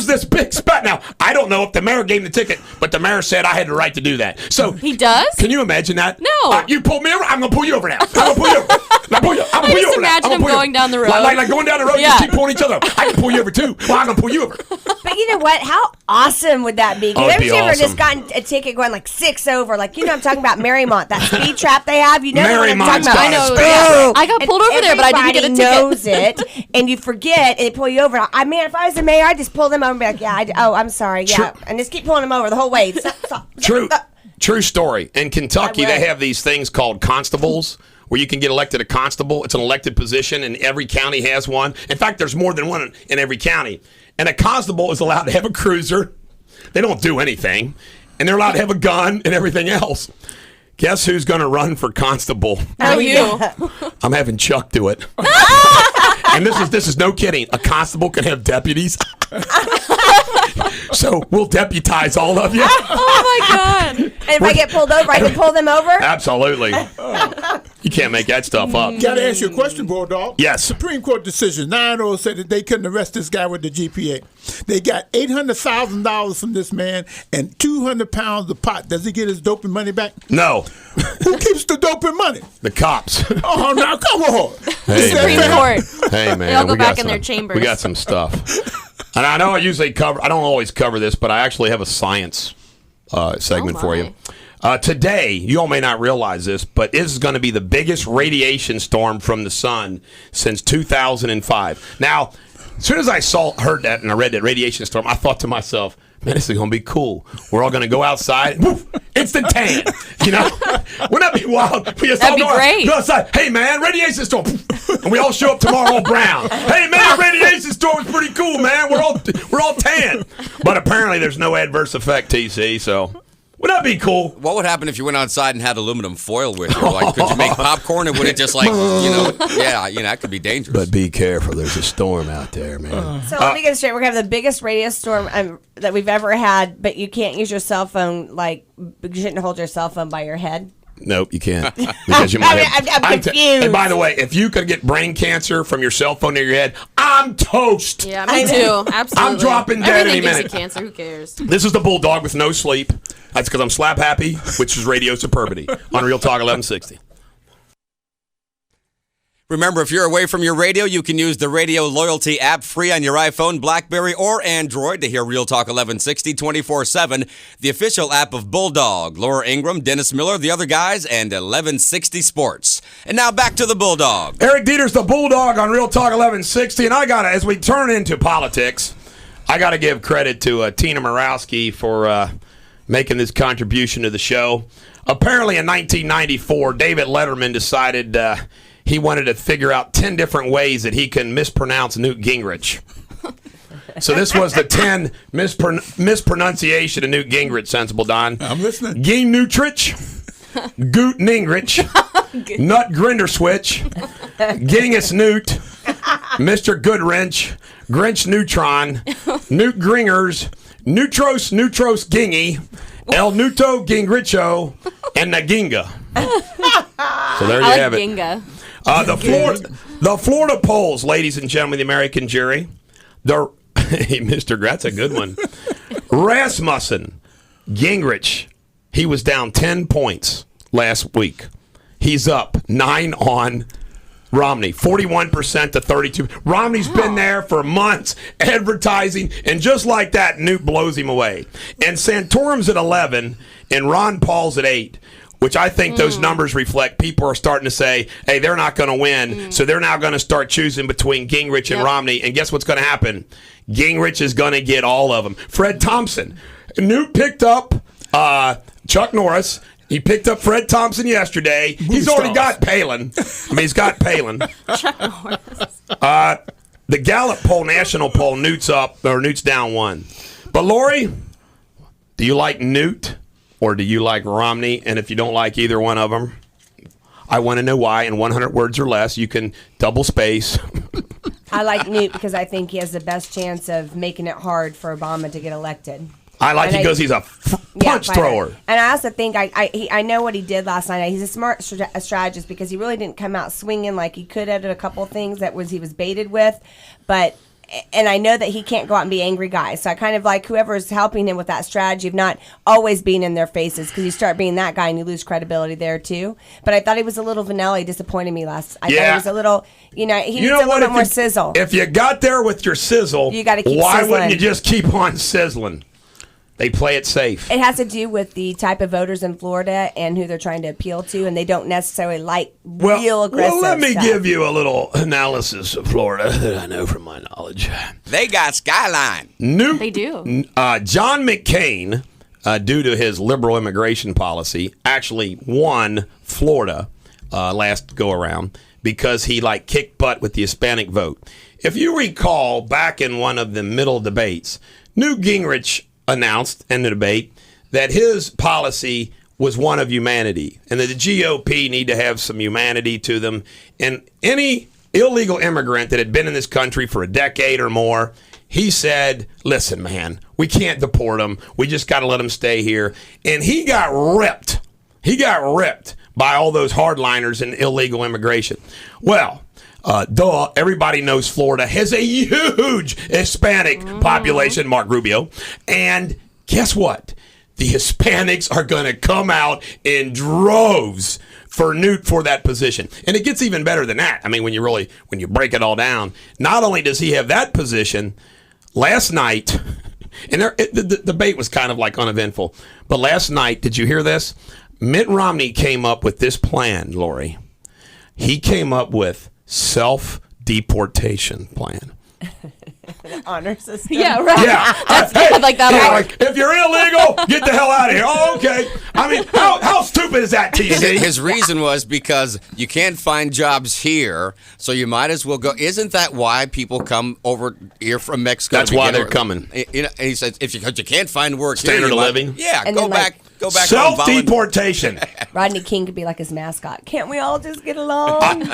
this big spot. Now, I don't know if the mayor gave him the ticket, but the mayor said I had the right to do that. So He does? Can you imagine that? No. You pulled me over, I'm going to pull you over now. I'm going to pull you over. I'm going to pull you just over now. imagine him going down the road. Like going down the road, Yeah. just keep pulling each other over. I can pull you over too. Well, I'm going to pull you over. But you know what? How awesome would that be? Oh, Have it'd you be ever awesome. just gotten a ticket going like 6 over? Like, I'm talking about Marymount, that speed trap they have. You know what I'm talking Marymount's about? got I know. a Boom. I got pulled And over there, but I didn't get a ticket. everybody knows it, and you forget, and they pull you over. If I was the mayor, I'd just pull them over and be like, I'm sorry, yeah. And just keep pulling them over the whole way. Stop. True story. In Kentucky, I would. they have these things called constables where you can get elected a constable. It's an elected position, and every county has one. In fact, there's more than one in every county. And a constable is allowed to have a cruiser. They don't do anything. And they're allowed to have a gun and everything else. Guess who's going to run for constable? Oh, you. I'm having Chuck do it. And this is no kidding. A constable can have deputies. So we'll deputize all of you. Oh, my God. And if I get pulled over, I can pull them over? Absolutely. You can't make that stuff up. Got to ask you a question, Bulldog. Yes. Supreme Court decision 9-0 said that they couldn't arrest this guy with the GPA. They got $800,000 from this man and 200 pounds of pot. Does he get his doping money back? No. Who keeps the doping money? The cops. Oh, now come on. Hey, Supreme man. Court. Hey, man. They all go we got back in their chambers. We got some stuff. And I know I don't always cover this, but I actually have a science segment for you. Today, you all may not realize this, but this is going to be the biggest radiation storm from the sun since 2005. Now, as soon as I heard that and I read that radiation storm, I thought to myself, man, this is going to be cool. We're all going to go outside. Woof, instant tan. Wouldn't that be wild? That'd be great. Go outside. Hey, man, radiation storm. And we all show up tomorrow all brown. Hey, man, radiation storm is pretty cool, man. We're all tan. But apparently there's no adverse effect, TC, so... Wouldn't that be cool? What would happen if you went outside and had aluminum foil with you? Like, could you make popcorn, and would it just that could be dangerous. But be careful. There's a storm out there, man. So let me get it straight. We're going to have the biggest radio storm that we've ever had, but you can't use your cell phone, you shouldn't hold your cell phone by your head. Nope, you can't. Because you might have... I'm confused. And by the way, if you could get brain cancer from your cell phone near your head, I'm toast. Yeah, me too. Absolutely. I'm dropping dead Everything any gives minute. you cancer. Who cares? This is the Bulldog with no sleep. That's because I'm slap happy, which is radio superbity on Real Talk 1160. Remember, if you're away from your radio, you can use the Radio Loyalty app free on your iPhone, BlackBerry, or Android to hear Real Talk 1160 24/7, the official app of Bulldog, Laura Ingram, Dennis Miller, the other guys, and 1160 Sports. And now back to the Bulldog. Eric Deters, the Bulldog on Real Talk 1160. And as we turn into politics, I got to give credit to Tina Morawski for making this contribution to the show. Apparently in 1994, David Letterman decided he wanted to figure out 10 different ways that he can mispronounce Newt Gingrich. So this was the 10 mispronunciation of Newt Gingrich, Sensible Don. I'm listening. Ging Nutrich, Goot Ningrich, Nut Grinderswitch, Gingus Newt, Mr. Goodwrench, Grinch Neutron, Newt Gringers, Neutros Gingy, El Nuto Gingricho, and Naginga. So there you I have like it. Ginga. The Florida polls, ladies and gentlemen of the American jury. Mr. That's a good one. Rasmussen, Gingrich, he was down 10 points last week. He's up 9 on Romney, 41% to 32%. Romney's been there for months advertising, and just like that, Newt blows him away. And Santorum's at 11, and Ron Paul's at 8, which I think those numbers reflect people are starting to say, hey, they're not going to win, so they're now going to start choosing between Gingrich and Romney, and guess what's going to happen? Gingrich is going to get all of them. Fred Thompson. Newt picked up Chuck Norris. He picked up Fred Thompson yesterday. He's already got Palin. He's got Palin. The Gallup poll, national poll, Newt's down 1. But Lori, do you like Newt or do you like Romney? And if you don't like either one of them, I want to know why. In 100 words or less, you can double space. I like Newt because I think he has the best chance of making it hard for Obama to get elected. I like it because he's a punch thrower. And I also think I know what he did last night. He's a smart strategist because he really didn't come out swinging like he could have at a couple of things that he was baited with. And I know that he can't go out and be angry guys. So I kind of like whoever's helping him with that strategy of not always being in their faces, because you start being that guy and you lose credibility there too. But I thought he was a little vanilla. He disappointed me last. I thought he was a little, he needs a little bit more sizzle. If you got there with your sizzle, you got to keep why sizzling. wouldn't you just keep on sizzling? They play it safe. It has to do with the type of voters in Florida and who they're trying to appeal to, and they don't necessarily like real aggressive Well, let me stuff. give you a little analysis of Florida that I know from my knowledge. They got Skyline. They do. John McCain, due to his liberal immigration policy, actually won Florida last go-around because he kicked butt with the Hispanic vote. If you recall, back in one of the middle debates, Newt Gingrich announced in the debate that his policy was one of humanity and that the GOP need to have some humanity to them. And any illegal immigrant that had been in this country for a decade or more, he said, listen, man, we can't deport them. We just got to let them stay here. And he got ripped. He got ripped by all those hardliners in illegal immigration. Well, everybody knows Florida has a huge Hispanic population, Mark Rubio. And guess what? The Hispanics are going to come out in droves for Newt for that position. And it gets even better than that. I mean, when you break it all down, not only does he have that position, last night, and the debate was kind of uneventful, but last night, did you hear this? Mitt Romney came up with this plan, Lori. He came up with self-deportation plan. Honor system. Yeah, right. Yeah. That's good. I like that one. If you're illegal, get the hell out of here. Oh, okay. I mean, how stupid is that, TC? His reason was because you can't find jobs here, so you might as well go. Isn't that why people come over here from Mexico? That's why they're coming. And he says, because you can't find work Standard here, of living? Yeah, And go then, back. Go back. Self-deportation. Rodney King could be like his mascot. Can't we all just get along?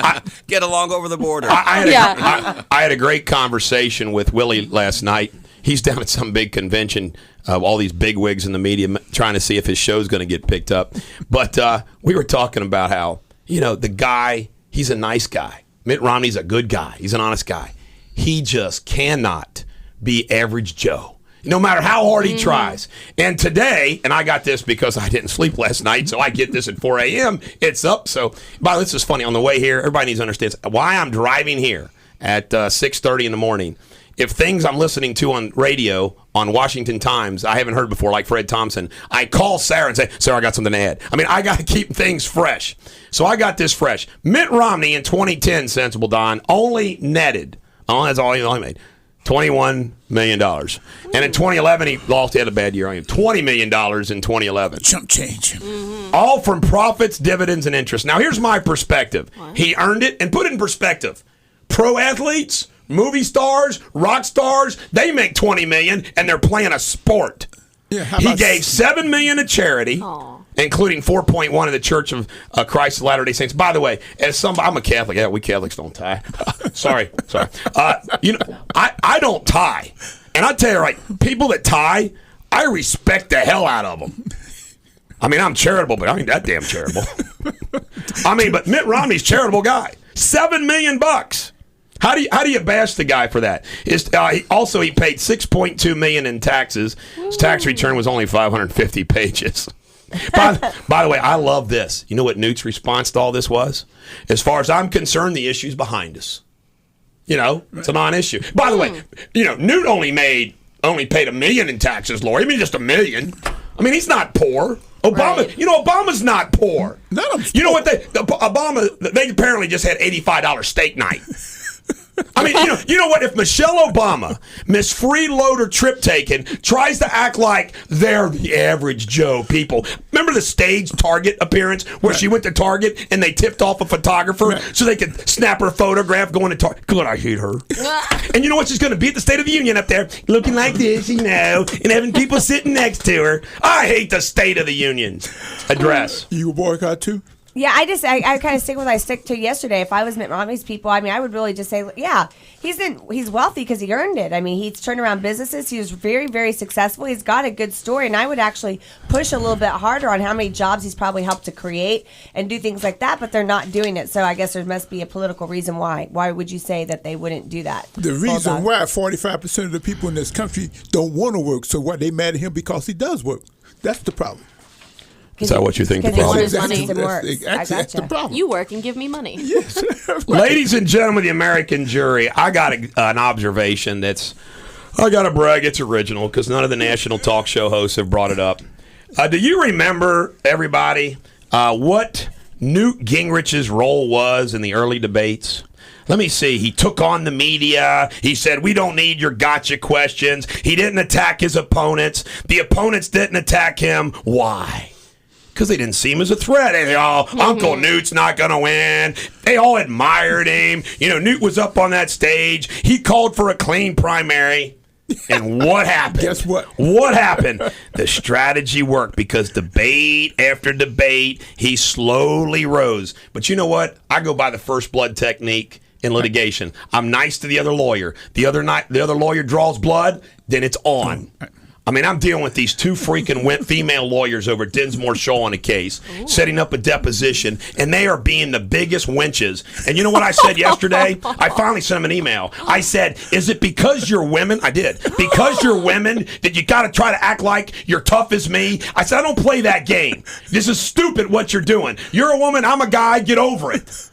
Get along over the border. I had a great conversation with Willie last night. He's down at some big convention, all these big wigs in the media trying to see if his show's going to get picked up. But we were talking about how, the guy, he's a nice guy. Mitt Romney's a good guy. He's an honest guy. He just cannot be average Joe, no matter how hard he tries. And today, and I got this because I didn't sleep last night, so I get this at 4 a.m. It's up. So, by the way, this is funny. On the way here, everybody needs to understand why I'm driving here at 6:30 in the morning. If things I'm listening to on radio on Washington Times I haven't heard before, like Fred Thompson, I call Sarah and say, Sarah, I got something to add. I mean, I got to keep things fresh. So I got this fresh. Mitt Romney in 2010, Sensible Don, only netted, that's all he only made, $21 million. And in 2011, he had a bad year. $20 million in 2011. Chump change. All from profits, dividends, and interest. Now, here's my perspective. He earned it, and put it in perspective. Pro athletes, movie stars, rock stars, they make $20 million, and they're playing a sport. Yeah, He gave $7 million to charity. Aw. Including 4.1 in the Church of Christ of Latter-day Saints. By the way, I'm a Catholic. Yeah, we Catholics don't tie. sorry. I don't tie. And I tell you, right, people that tie, I respect the hell out of them. I mean, I'm charitable, but I ain't that damn charitable. But Mitt Romney's a charitable guy. $7 million. How do you bash the guy for that? He paid $6.2 million in taxes. His tax return was only 550 pages. By the way, I love this. You know what Newt's response to all this was? As far as I'm concerned, the issue's behind us. It's a non-issue. By the way, Newt only paid $1 million in taxes, Lori. I mean, just $1 million. I mean, he's not poor. Obama, Right. Obama's not poor. None of them. You know what? They apparently just had $85 steak night. I mean, you know what? If Michelle Obama, Miss Freeloader Trip Taken, tries to act like they're the average Joe people. Remember the stage Target appearance where she went to Target and they tipped off a photographer so they could snap her photograph going to Target? God, I hate her. And you know what? She's going to be at the State of the Union up there looking like this, and having people sitting next to her. I hate the State of the Union address. You a boycott too? Yeah, I kind of stick with what I stick to yesterday. If I was Mitt Romney's people, I mean, I would really just say, yeah, he's wealthy because he earned it. I mean, he's turned around businesses. He was very, very successful. He's got a good story, and I would actually push a little bit harder on how many jobs he's probably helped to create and do things like that, but they're not doing it. So I guess there must be a political reason why. Why would you say that they wouldn't do that? The reason why 45% of the people in this country don't want to work, so why they mad at him because he does work. That's the problem. Is that what you think the Because he problem wants is? his money. That's the problem. You work and give me money. Yes. Ladies and gentlemen of the American jury, I got an observation that's, I got to brag, it's original because none of the national talk show hosts have brought it up. Do you remember, everybody, what Newt Gingrich's role was in the early debates? Let me see. He took on the media. He said, we don't need your gotcha questions. He didn't attack his opponents. The opponents didn't attack him. Why? Because they didn't see him as a threat. They all, Uncle Newt's not going to win. They all admired him. You know, Newt was up on that stage. He called for a clean primary. And what happened? Guess what? What happened? The strategy worked because debate after debate, he slowly rose. But you know what? I go by the first blood technique in litigation. I'm nice to the other lawyer. The other lawyer draws blood, then it's on. I mean, I'm dealing with these two freaking female lawyers over at Dinsmore Show on a case, setting up a deposition, and they are being the biggest wenches. And you know what I said yesterday? I finally sent them an email. I said, is it because you're women? I did. Because you're women that you got to try to act like you're tough as me? I said, I don't play that game. This is stupid what you're doing. You're a woman, I'm a guy, get over it.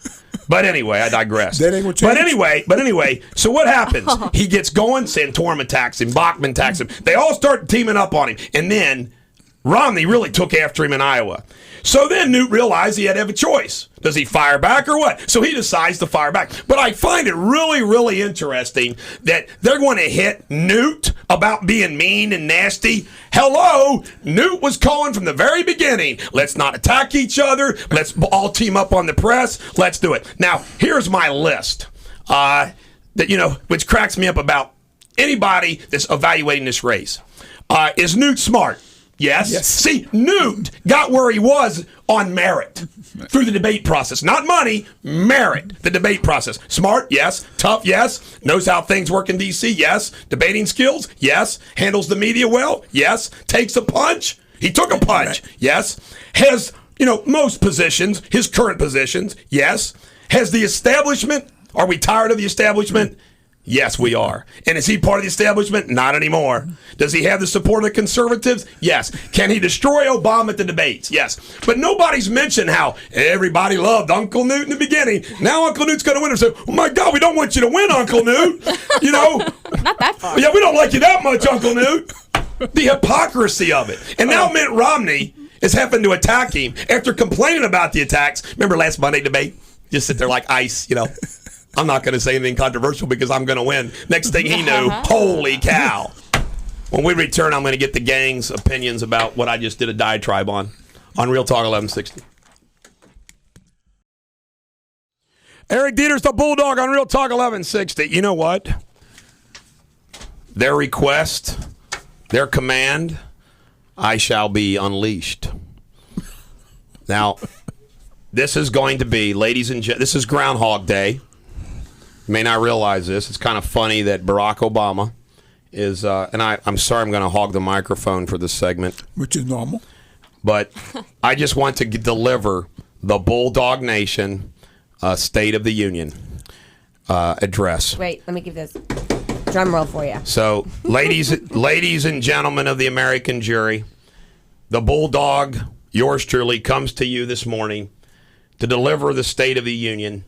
But anyway, I digress. That ain't what changed. But anyway, so what happens? He gets going, Santorum attacks him, Bachman attacks him. They all start teaming up on him. And then Romney really took after him in Iowa. So then Newt realized he had to have a choice. Does he fire back or what? So he decides to fire back. But I find it really, really interesting that they're going to hit Newt about being mean and nasty. Hello, Newt was calling from the very beginning. Let's not attack each other. Let's all team up on the press. Let's do it. Now, here's my list which cracks me up about anybody that's evaluating this race. Is Newt smart? Yes. See, Newt got where he was on merit through the debate process. Not money, merit, the debate process. Smart, yes. Tough, yes. Knows how things work in D.C., yes. Debating skills, yes. Handles the media well, yes. Takes a punch. He took a punch, yes. Has, most positions, his current positions, yes. Has the establishment, are we tired of the establishment? Yes, we are. And is he part of the establishment? Not anymore. Does he have the support of the conservatives? Yes. Can he destroy Obama at the debates? Yes. But nobody's mentioned how everybody loved Uncle Newt in the beginning. Now Uncle Newt's going to win. And say, oh my God, we don't want you to win, Uncle Newt. Not that far. Yeah, we don't like you that much, Uncle Newt. The hypocrisy of it. And now Mitt Romney is having to attack him after complaining about the attacks. Remember last Monday debate? Just sit there like ice, I'm not going to say anything controversial because I'm going to win. Next thing he knew, holy cow. When we return, I'm going to get the gang's opinions about what I just did a diatribe on Real Talk 1160. Eric Deters, the Bulldog on Real Talk 1160. You know what? Their request, their command, I shall be unleashed. Now, this is going to be, ladies and gentlemen, this is Groundhog Day. You may not realize this. It's kind of funny that Barack Obama is, and I'm sorry I'm going to hog the microphone for this segment. Which is normal. But I just want to deliver the Bulldog Nation State of the Union address. Wait, let me give this drum roll for you. So, ladies and gentlemen of the American jury, the Bulldog, yours truly, comes to you this morning to deliver the State of the Union.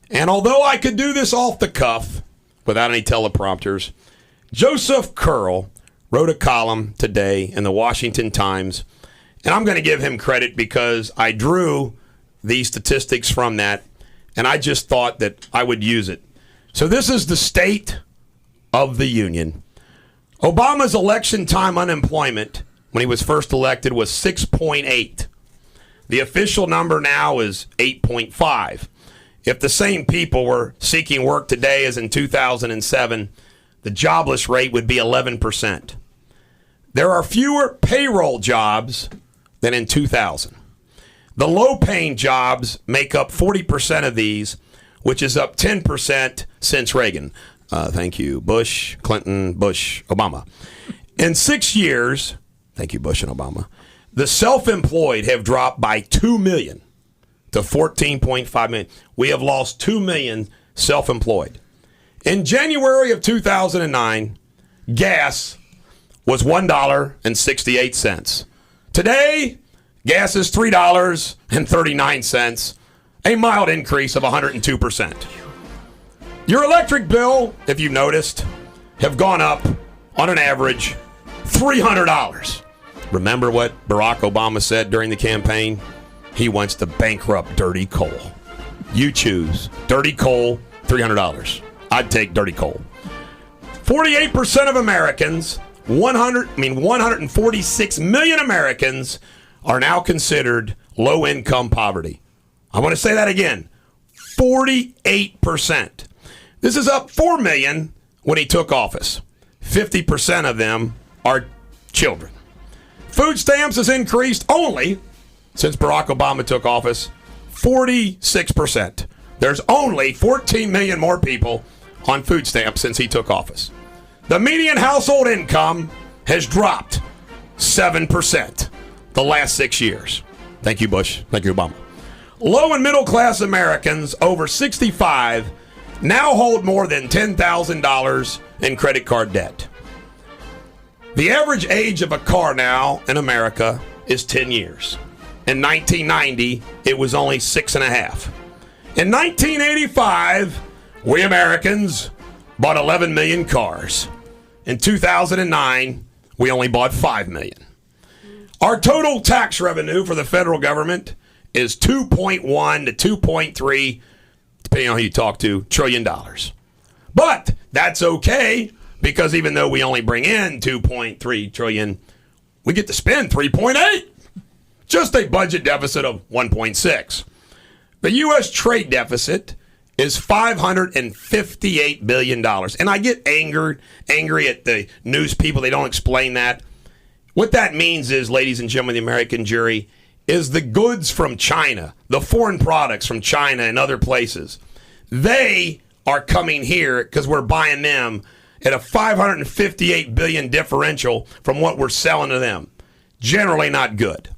And although I could do this off the cuff without any teleprompters, Joseph Curl wrote a column today in the Washington Times, and I'm going to give him credit because I drew these statistics from that, and I just thought that I would use it. So this is the State of the Union. Obama's election time unemployment when he was first elected was 6.8. The official number now is 8.5. If the same people were seeking work today as in 2007, the jobless rate would be 11%. There are fewer payroll jobs than in 2000. The low-paying jobs make up 40% of these, which is up 10% since Reagan. Thank you, Bush, Clinton, Bush, Obama. In 6 years, thank you, Bush and Obama, the self-employed have dropped by 2 million to 14.5 million. We have lost 2 million self-employed. In January of 2009, gas was $1.68. Today, gas is $3.39, a mild increase of 102%. Your electric bill, if you've noticed, have gone up on an average $300. Remember what Barack Obama said during the campaign? He wants to bankrupt dirty coal. You choose. Dirty coal, $300. I'd take dirty coal. 48% of Americans, 146 million Americans, are now considered low-income poverty. I want to say that again. 48%. This is up 4 million when he took office. 50% of them are children. Food stamps has increased only, since Barack Obama took office, 46%. There's only 14 million more people on food stamps since he took office. The median household income has dropped 7% the last 6 years. Thank you, Bush. Thank you, Obama. Low and middle class Americans over 65 now hold more than $10,000 in credit card debt. The average age of a car now in America is 10 years. In 1990, it was only 6.5. In 1985, we Americans bought 11 million cars. In 2009, we only bought 5 million. Our total tax revenue for the federal government is $2.1 to $2.3, depending on who you talk to, trillion dollars. But that's okay, because even though we only bring in $2.3 trillion, we get to spend $3.8. Just a budget deficit of $1.6. The U.S. trade deficit is $558 billion. And I get angry at the news people. They don't explain that. What that means is, ladies and gentlemen, the American jury, is the goods from China, the foreign products from China and other places. They are coming here because we're buying them at a $558 billion differential from what we're selling to them. Generally not good.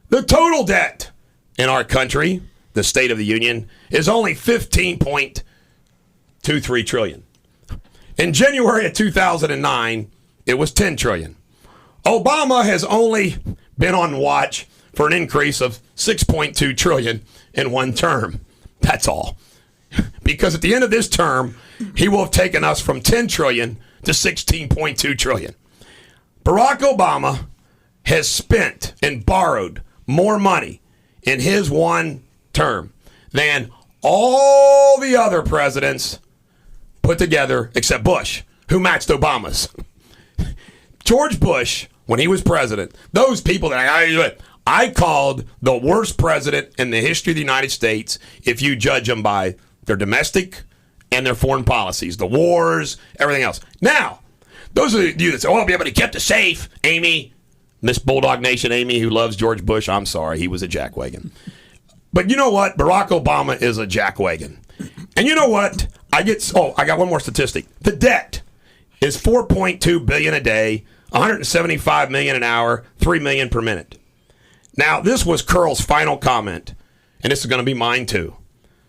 The total debt in our country, the State of the Union, is only $15.23 trillion. In January of 2009, it was $10 trillion. Obama has only been on watch for an increase of $6.2 trillion in one term. That's all. Because at the end of this term, he will have taken us from $10 trillion to $16.2 trillion. Barack Obama has spent and borrowed more money in his one term than all the other presidents put together except Bush, who matched Obama's. George Bush, when he was president, those people that I called the worst president in the history of the United States if you judge them by their domestic and their foreign policies, the wars, everything else. Now, those of you that say, oh, but he kept us safe, Amy, Miss Bulldog Nation Amy, who loves George Bush, I'm sorry, he was a jackwagon. But you know what? Barack Obama is a jackwagon. And you know what? I got one more statistic. The debt is $4.2 billion a day, $175 million an hour, $3 million per minute. Now, this was Curl's final comment, and this is going to be mine too.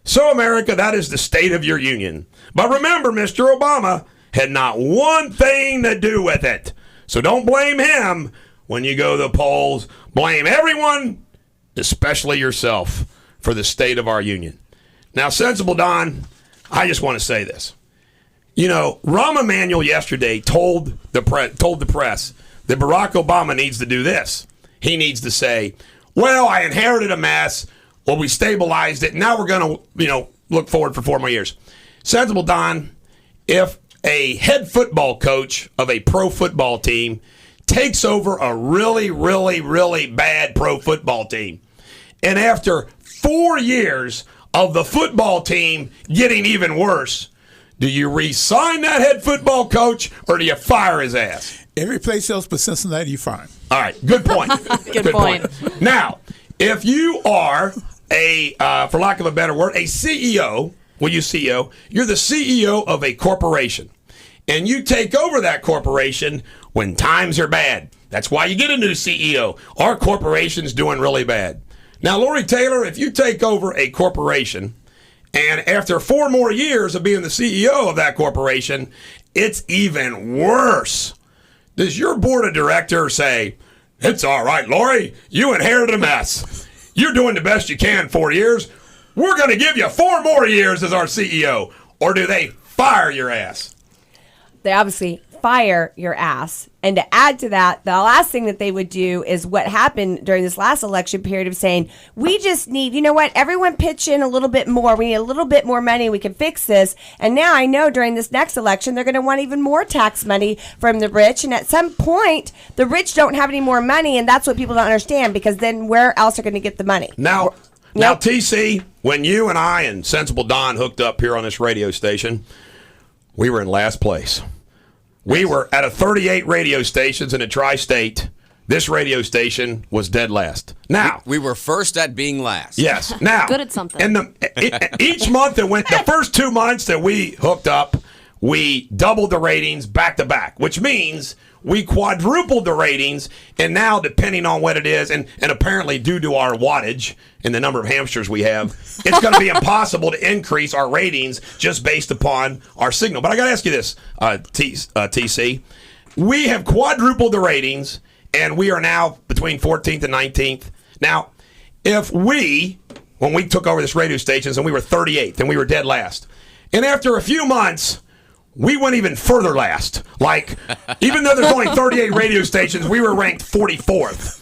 So, America, that is the state of your union. But remember, Mr. Obama had not one thing to do with it. So don't blame him when you go to the polls. Blame everyone, especially yourself, for the state of our union. Now, Sensible Don, I just want to say this. You know, Rahm Emanuel yesterday told the press that Barack Obama needs to do this. He needs to say, well, I inherited a mess. Well, we stabilized it. Now we're going to, look forward for 4 more years. Sensible Don, if a head football coach of a pro football team takes over a really, really, really bad pro football team, and after 4 years of the football team getting even worse, do you re-sign that head football coach or do you fire his ass? Every place else but Cincinnati, you fire him. All right, good point. Good point. Now, if you are for lack of a better word, a CEO, you're the CEO of a corporation, and you take over that corporation when times are bad. That's why you get a new CEO. Our corporation's doing really bad. Now, Lori Taylor, if you take over a corporation, and after 4 more years of being the CEO of that corporation, it's even worse. Does your board of directors say, it's all right, Lori, you inherited a mess. You're doing the best you can 4 years. We're going to give you 4 more years as our CEO. Or do they fire your ass? They obviously fire your ass. And to add to that, the last thing that they would do is what happened during this last election period of saying, we just need, you know what, everyone pitch in a little bit more. We need a little bit more money. We can fix this. And now I know during this next election, they're going to want even more tax money from the rich. And at some point, the rich don't have any more money. And that's what people don't understand, because then where else are going to get the money? Now, TC, when you and I and Sensible Don hooked up here on this radio station, we were in last place. We were at a 38 radio stations in a tri-state. This radio station was dead last. Now we were first at being last. Yes. Now good at something. And each month that went, the first 2 months that we hooked up, we doubled the ratings back to back, which means we quadrupled the ratings. And now, depending on what it is, and apparently due to our wattage and the number of hamsters we have, it's going to be impossible to increase our ratings just based upon our signal. But I got to ask you this, TC. We have quadrupled the ratings, and we are now between 14th and 19th. Now, if when we took over this radio stations, and we were 38th, and we were dead last, and after a few months, we went even further last. Like, even though there's only 38 radio stations, we were ranked 44th.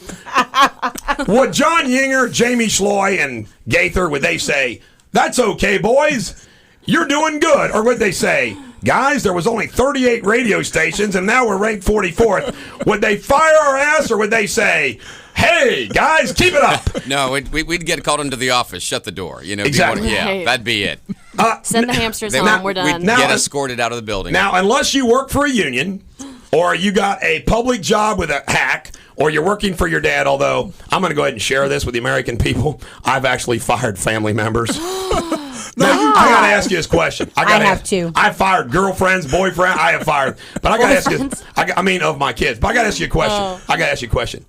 Would John Yinger, Jamie Schloy, and Gaither, would they say, that's okay, boys, you're doing good? Or would they say, guys, there was only 38 radio stations, and now we're ranked 44th? Would they fire our ass, or would they say, hey, guys, keep it up? No, we'd get called into the office, shut the door. Exactly. Right. That'd be it. Send the hamsters home. We're done. We'd get escorted out of the building. Now, unless you work for a union, or you got a public job with a hack, or you're working for your dad, although I'm going to go ahead and share this with the American people, I've actually fired family members. Now, I got to ask you this question. I have too. I fired girlfriends, boyfriends. I have fired. But I got to ask you, of my kids. But I got to ask you a question. I got to ask you a question.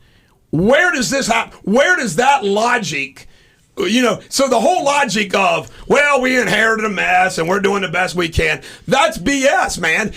Where does this happen? Where does that logic, so the whole logic of, well, we inherited a mess and we're doing the best we can, that's BS, man.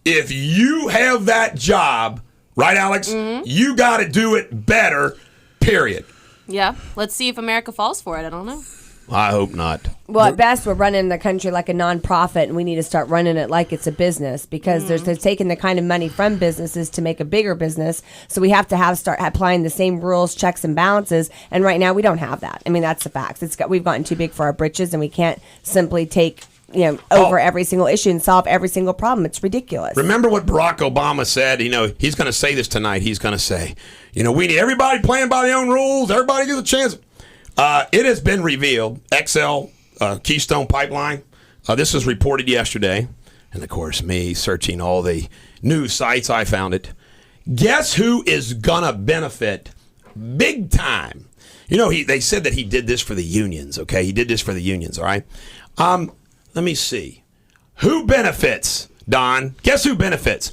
If you have that job, right, Alex, you got to do it better, period. Yeah. Let's see if America falls for it. I don't know. I hope not. Well, at best, we're running the country like a nonprofit, and we need to start running it like it's a business, because they're taking the kind of money from businesses to make a bigger business. So we have to start applying the same rules, checks, and balances. And right now, we don't have that. I mean, that's the facts. We've gotten too big for our britches, and we can't simply take over every single issue and solve every single problem. It's ridiculous. Remember what Barack Obama said? He's going to say this tonight. He's going to say, we need everybody playing by their own rules. Everybody gets a chance. It has been revealed, XL Keystone Pipeline, this was reported yesterday, and of course me searching all the news sites, I found it. Guess who is going to benefit big time? They said that he did this for the unions, okay? He did this for the unions, all right? Let me see. Who benefits, Don? Guess who benefits?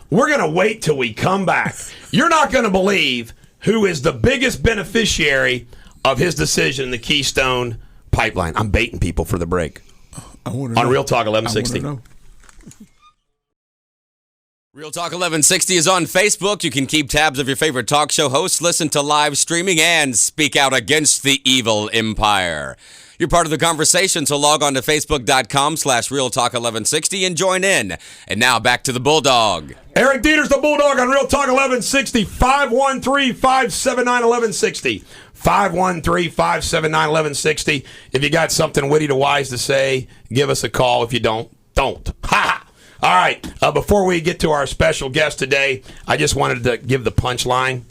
We're going to wait till we come back. You're not going to believe who is the biggest beneficiary of his decision in the Keystone Pipeline. I'm baiting people for the break. On Real Talk 1160. Real Talk 1160 is on Facebook. You can keep tabs of your favorite talk show hosts, listen to live streaming, and speak out against the evil empire. You're part of the conversation, so log on to Facebook.com/Real Talk 1160 and join in. And now back to the Bulldog. Eric Deters, the Bulldog, on Real Talk 1160, 513-579-1160. 513-579-1160. If you got something witty to wise to say, give us a call. If you don't. Ha! All right. Before we get to our special guest today, I just wanted to give the punchline.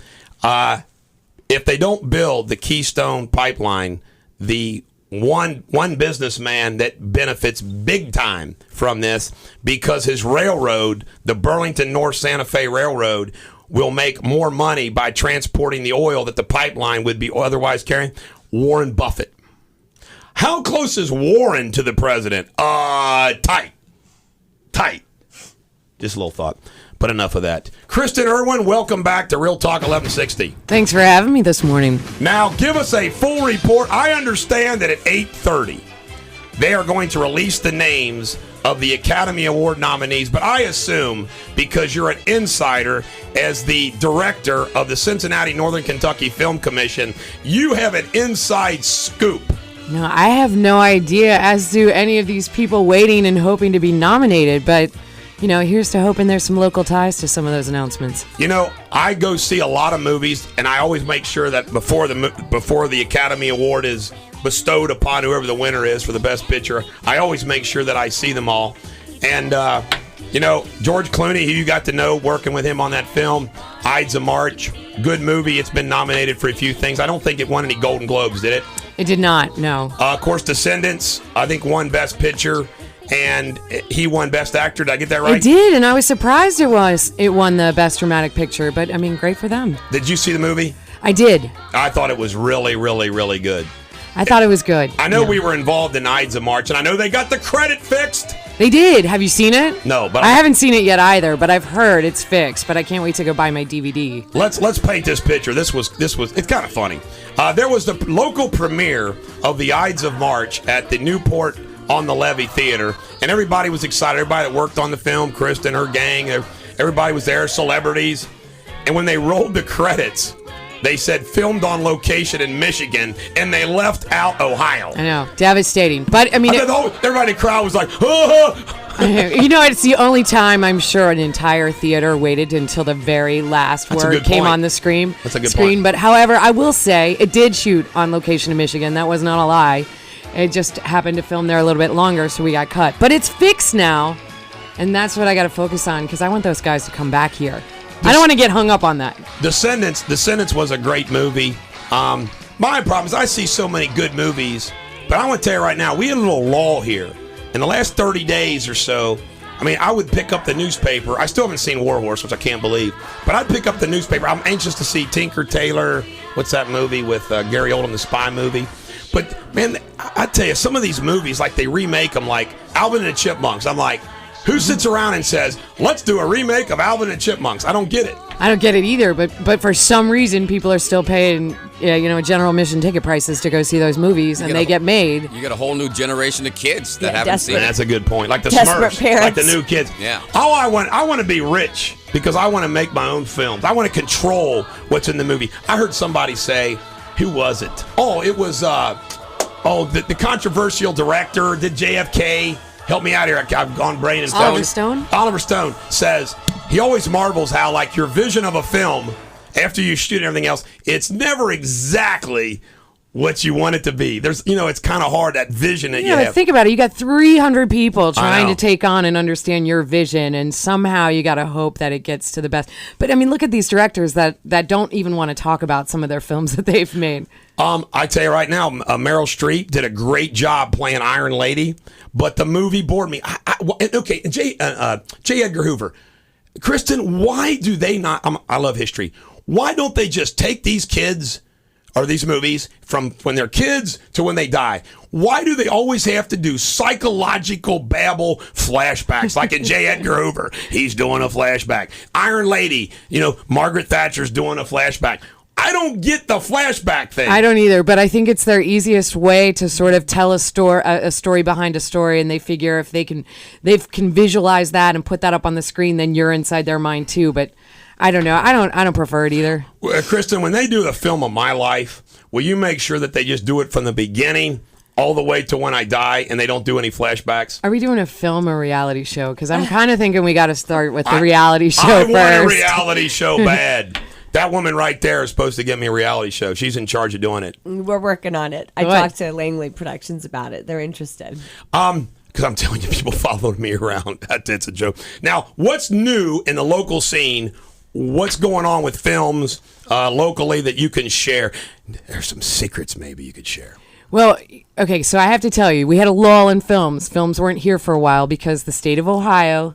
If they don't build the Keystone Pipeline, the one businessman that benefits big time from this, because his railroad, the Burlington North Santa Fe Railroad, will make more money by transporting the oil that the pipeline would be otherwise carrying? Warren Buffett. How close is Warren to the president? Tight. Just a little thought. But enough of that. Kristen Irwin, welcome back to Real Talk 1160. Thanks for having me this morning. Now, give us a full report. I understand that at 8:30, they are going to release the names of the Academy Award nominees, but I assume, because you're an insider as the director of the Cincinnati Northern Kentucky Film Commission, you have an inside scoop. No, I have no idea, as do any of these people waiting and hoping to be nominated, but here's to hoping there's some local ties to some of those announcements. I go see a lot of movies, and I always make sure that before the Academy Award is bestowed upon whoever the winner is for the Best Picture, I always make sure that I see them all. And, George Clooney, who you got to know working with him on that film, Ides of March, good movie. It's been nominated for a few things. I don't think it won any Golden Globes, did it? It did not, no. Of course, Descendants, I think, won Best Picture. And he won Best Actor. Did I get that right? It did, and I was surprised it won the Best Dramatic Picture, but great for them. Did you see the movie? I did. I thought it was really, really, really good. I thought it was good. I know we were involved in Ides of March, and I know they got the credit fixed. They did. Have you seen it? No, but I haven't seen it yet either, but I've heard it's fixed, but I can't wait to go buy my DVD. Let's paint this picture. This was it's kind of funny. There was the local premiere of the Ides of March at the Newport on the Levee Theater, and everybody was excited. Everybody that worked on the film, Kristen, her gang, everybody was there, celebrities. And when they rolled the credits, they said filmed on location in Michigan, and they left out Ohio. I know, devastating. But everybody in the crowd was like, oh. It's the only time I'm sure an entire theater waited until the very last word came on the screen. That's a good point. But however, I will say it did shoot on location in Michigan. That was not a lie. It just happened to film there a little bit longer, so we got cut. But it's fixed now, and that's what I got to focus on, because I want those guys to come back here. I don't want to get hung up on that. Descendants was a great movie. My problem is I see so many good movies, but I want to tell you right now, we had a little lull here. In the last 30 days or so, I would pick up the newspaper. I still haven't seen War Horse, which I can't believe, but I'd pick up the newspaper. I'm anxious to see Tinker Tailor. What's that movie with Gary Oldman, the spy movie? But, man, I tell you, some of these movies, like they remake them, like Alvin and the Chipmunks. I'm like, who sits around and says, let's do a remake of Alvin and the Chipmunks? I don't get it. I don't get it either, but for some reason, people are still paying, general admission ticket prices to go see those movies, and they get made. You got a whole new generation of kids that haven't seen it. That's a good point. Like the Desperate Smurfs, parents. like the new kids. Yeah. I want to be rich because I want to make my own films. I want to control what's in the movie. I heard somebody say, who was it? Oh, it was the controversial director, did JFK. Help me out here. I've gone brain and Oliver Stone? Oliver Stone says he always marvels how, like, your vision of a film, after you shoot everything else, it's never exactly what you want it to be. There's, it's kind of hard, that vision that you have. Think about it. You got 300 people trying to take on and understand your vision, and somehow you got to hope that it gets to the best. But, look at these directors that don't even want to talk about some of their films that they've made. I tell you right now, Meryl Streep did a great job playing Iron Lady, but the movie bored me. J. Edgar Hoover. Kristen, why do they not? I love history. Why don't they just take these kids or these movies from when they're kids to when they die? Why do they always have to do psychological babble flashbacks? Like in J. Edgar Hoover, he's doing a flashback. Iron Lady, Margaret Thatcher's doing a flashback. I don't get the flashback thing. I don't either, but I think it's their easiest way to sort of tell a story behind a story, and they figure if they can visualize that and put that up on the screen, then you're inside their mind too. But I don't know. I don't prefer it either. Kristen, when they do the film of my life, will you make sure that they just do it from the beginning all the way to when I die, and they don't do any flashbacks? Are we doing a film or reality show? Because I'm kind of thinking we got to start with the reality show first. I want a reality show bad. That woman right there is supposed to get me a reality show. She's in charge of doing it. We're working on it. I talked to Langley Productions about it. They're interested. Because I'm telling you, people followed me around. That's a joke. Now, what's new in the local scene? What's going on with films locally that you can share? There's some secrets maybe you could share. Well, okay, so I have to tell you, we had a lull in films. Films weren't here for a while because the state of Ohio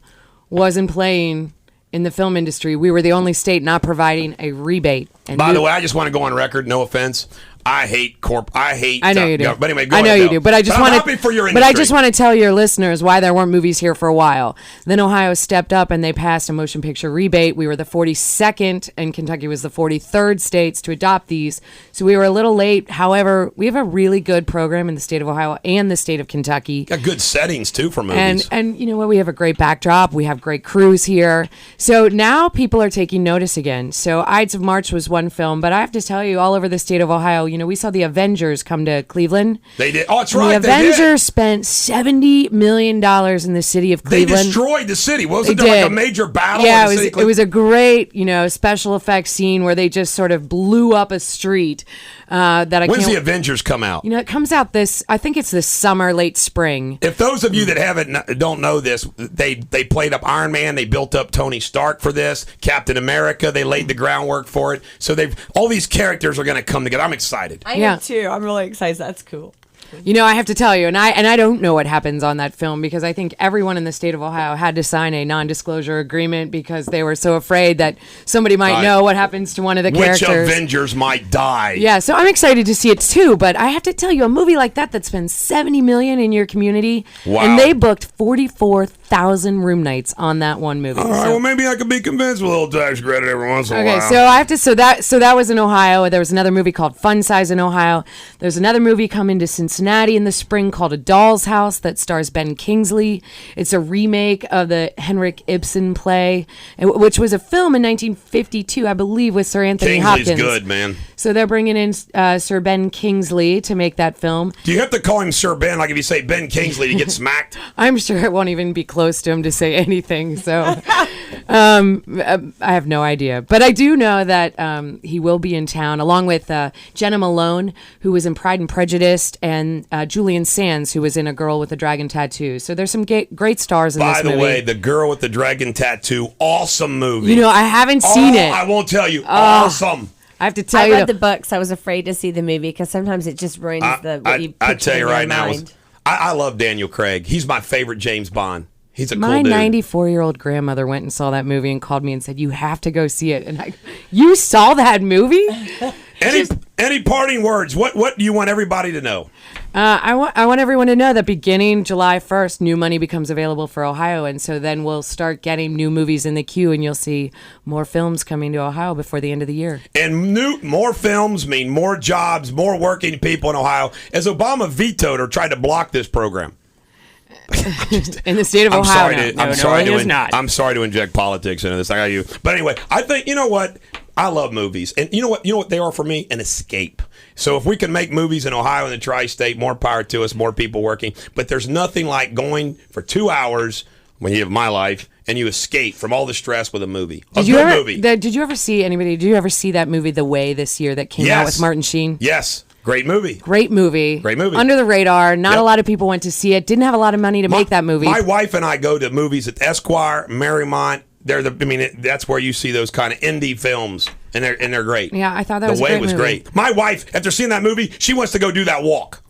wasn't playing in the film industry, we were the only state not providing a rebate. And By the way, I just want to go on record. No offense. I hate I know you do. But anyway, go I know ahead, you do. But I just I'm want happy for your But industry. I just want to tell your listeners why there weren't movies here for a while. Then Ohio stepped up and they passed a motion picture rebate. We were the 42nd, and Kentucky was the 43rd states to adopt these. So we were a little late. However, we have a really good program in the state of Ohio and the state of Kentucky. Got good settings too for movies. And you know what? We have a great backdrop. We have great crews here. So now people are taking notice again. So Ides of March was one film, but I have to tell you, all over the state of Ohio, we saw the Avengers come to Cleveland. They did. Oh, that's And right. The Avengers spent $70 million in the city of They Cleveland. destroyed the city. Wasn't They there like a did. major battle? Yeah, in the city of it was a great, special effects scene where they just sort of blew up a street. That I When's can't. the Avengers come out? It comes out I think it's this summer, late spring. If those of you that don't know this, they played up Iron Man, they built up Tony Stark for this, Captain America, they laid the groundwork for it. So all these characters are going to come together. I'm excited. I Yeah. am too. I'm really excited. That's cool. I have to tell you, and I don't know what happens on that film because I think everyone in the state of Ohio had to sign a non-disclosure agreement because they were so afraid that somebody might Right. know what happens to one of the Which characters. Avengers might die? Yeah, so I'm excited to see it too, but I have to tell you, a movie like that spends $70 million in your community, Wow. and they booked 44,000 room nights on that one movie. All right, So- well, maybe I could be convinced with a little tax credit every once in a Okay, while. so I have to. So that was in Ohio. There was another movie called Fun Size in Ohio. There's another movie coming to Cincinnati in the spring called A Doll's House that stars Ben Kingsley. It's a remake of the Henrik Ibsen play, which was a film in 1952, I believe, with Sir Anthony Kingsley's Hopkins. good, man. So they're bringing in Sir Ben Kingsley to make that film. Do you have to call him Sir Ben? Like if you say Ben Kingsley, you get smacked? I'm sure it won't even be close to him to say anything. So I have no idea. But I do know that he will be in town along with Jenna Malone, who was in Pride and Prejudice, and Julian Sands, who was in A Girl with a Dragon Tattoo. So there's some great stars in By this the movie. way, The Girl with the Dragon Tattoo, awesome movie. I haven't seen it. I won't tell you. Awesome. I have to tell I you. read the books. I was afraid to see the movie because sometimes it just ruins what you I picture tell you in right your now, mind. I love Daniel Craig. He's my favorite James Bond. He's a My cool dude. 94-year-old grandmother went and saw that movie and called me and said, "You have to go see it." And you saw that movie? Any parting words? What do you want everybody to know? I want everyone to know that beginning July 1st, new money becomes available for Ohio, and so then we'll start getting new movies in the queue, and you'll see more films coming to Ohio before the end of the year. And more films mean more jobs, more working people in Ohio. As Obama vetoed or tried to block this program. In the state of Ohio, I'm sorry to inject politics into this. I got you. But anyway, I think you know what? I love movies, and you know what they are for me? An escape. So if we can make movies in Ohio and the tri-state, more power to us, more people working. But there's nothing like going for 2 hours when you have my life and you escape from all the stress with a movie. Did you ever see that movie The Way this year that came out with Martin Sheen? Yes. Great movie. Great movie. Under the radar. Not a lot of people went to see it. Didn't have a lot of money to make that movie. My wife and I go to movies at Esquire, Marymount. That's where you see those kind of indie films, and they're great. Yeah, I thought that was a The Way great was movie. great. My wife, after seeing that movie, she wants to go do that walk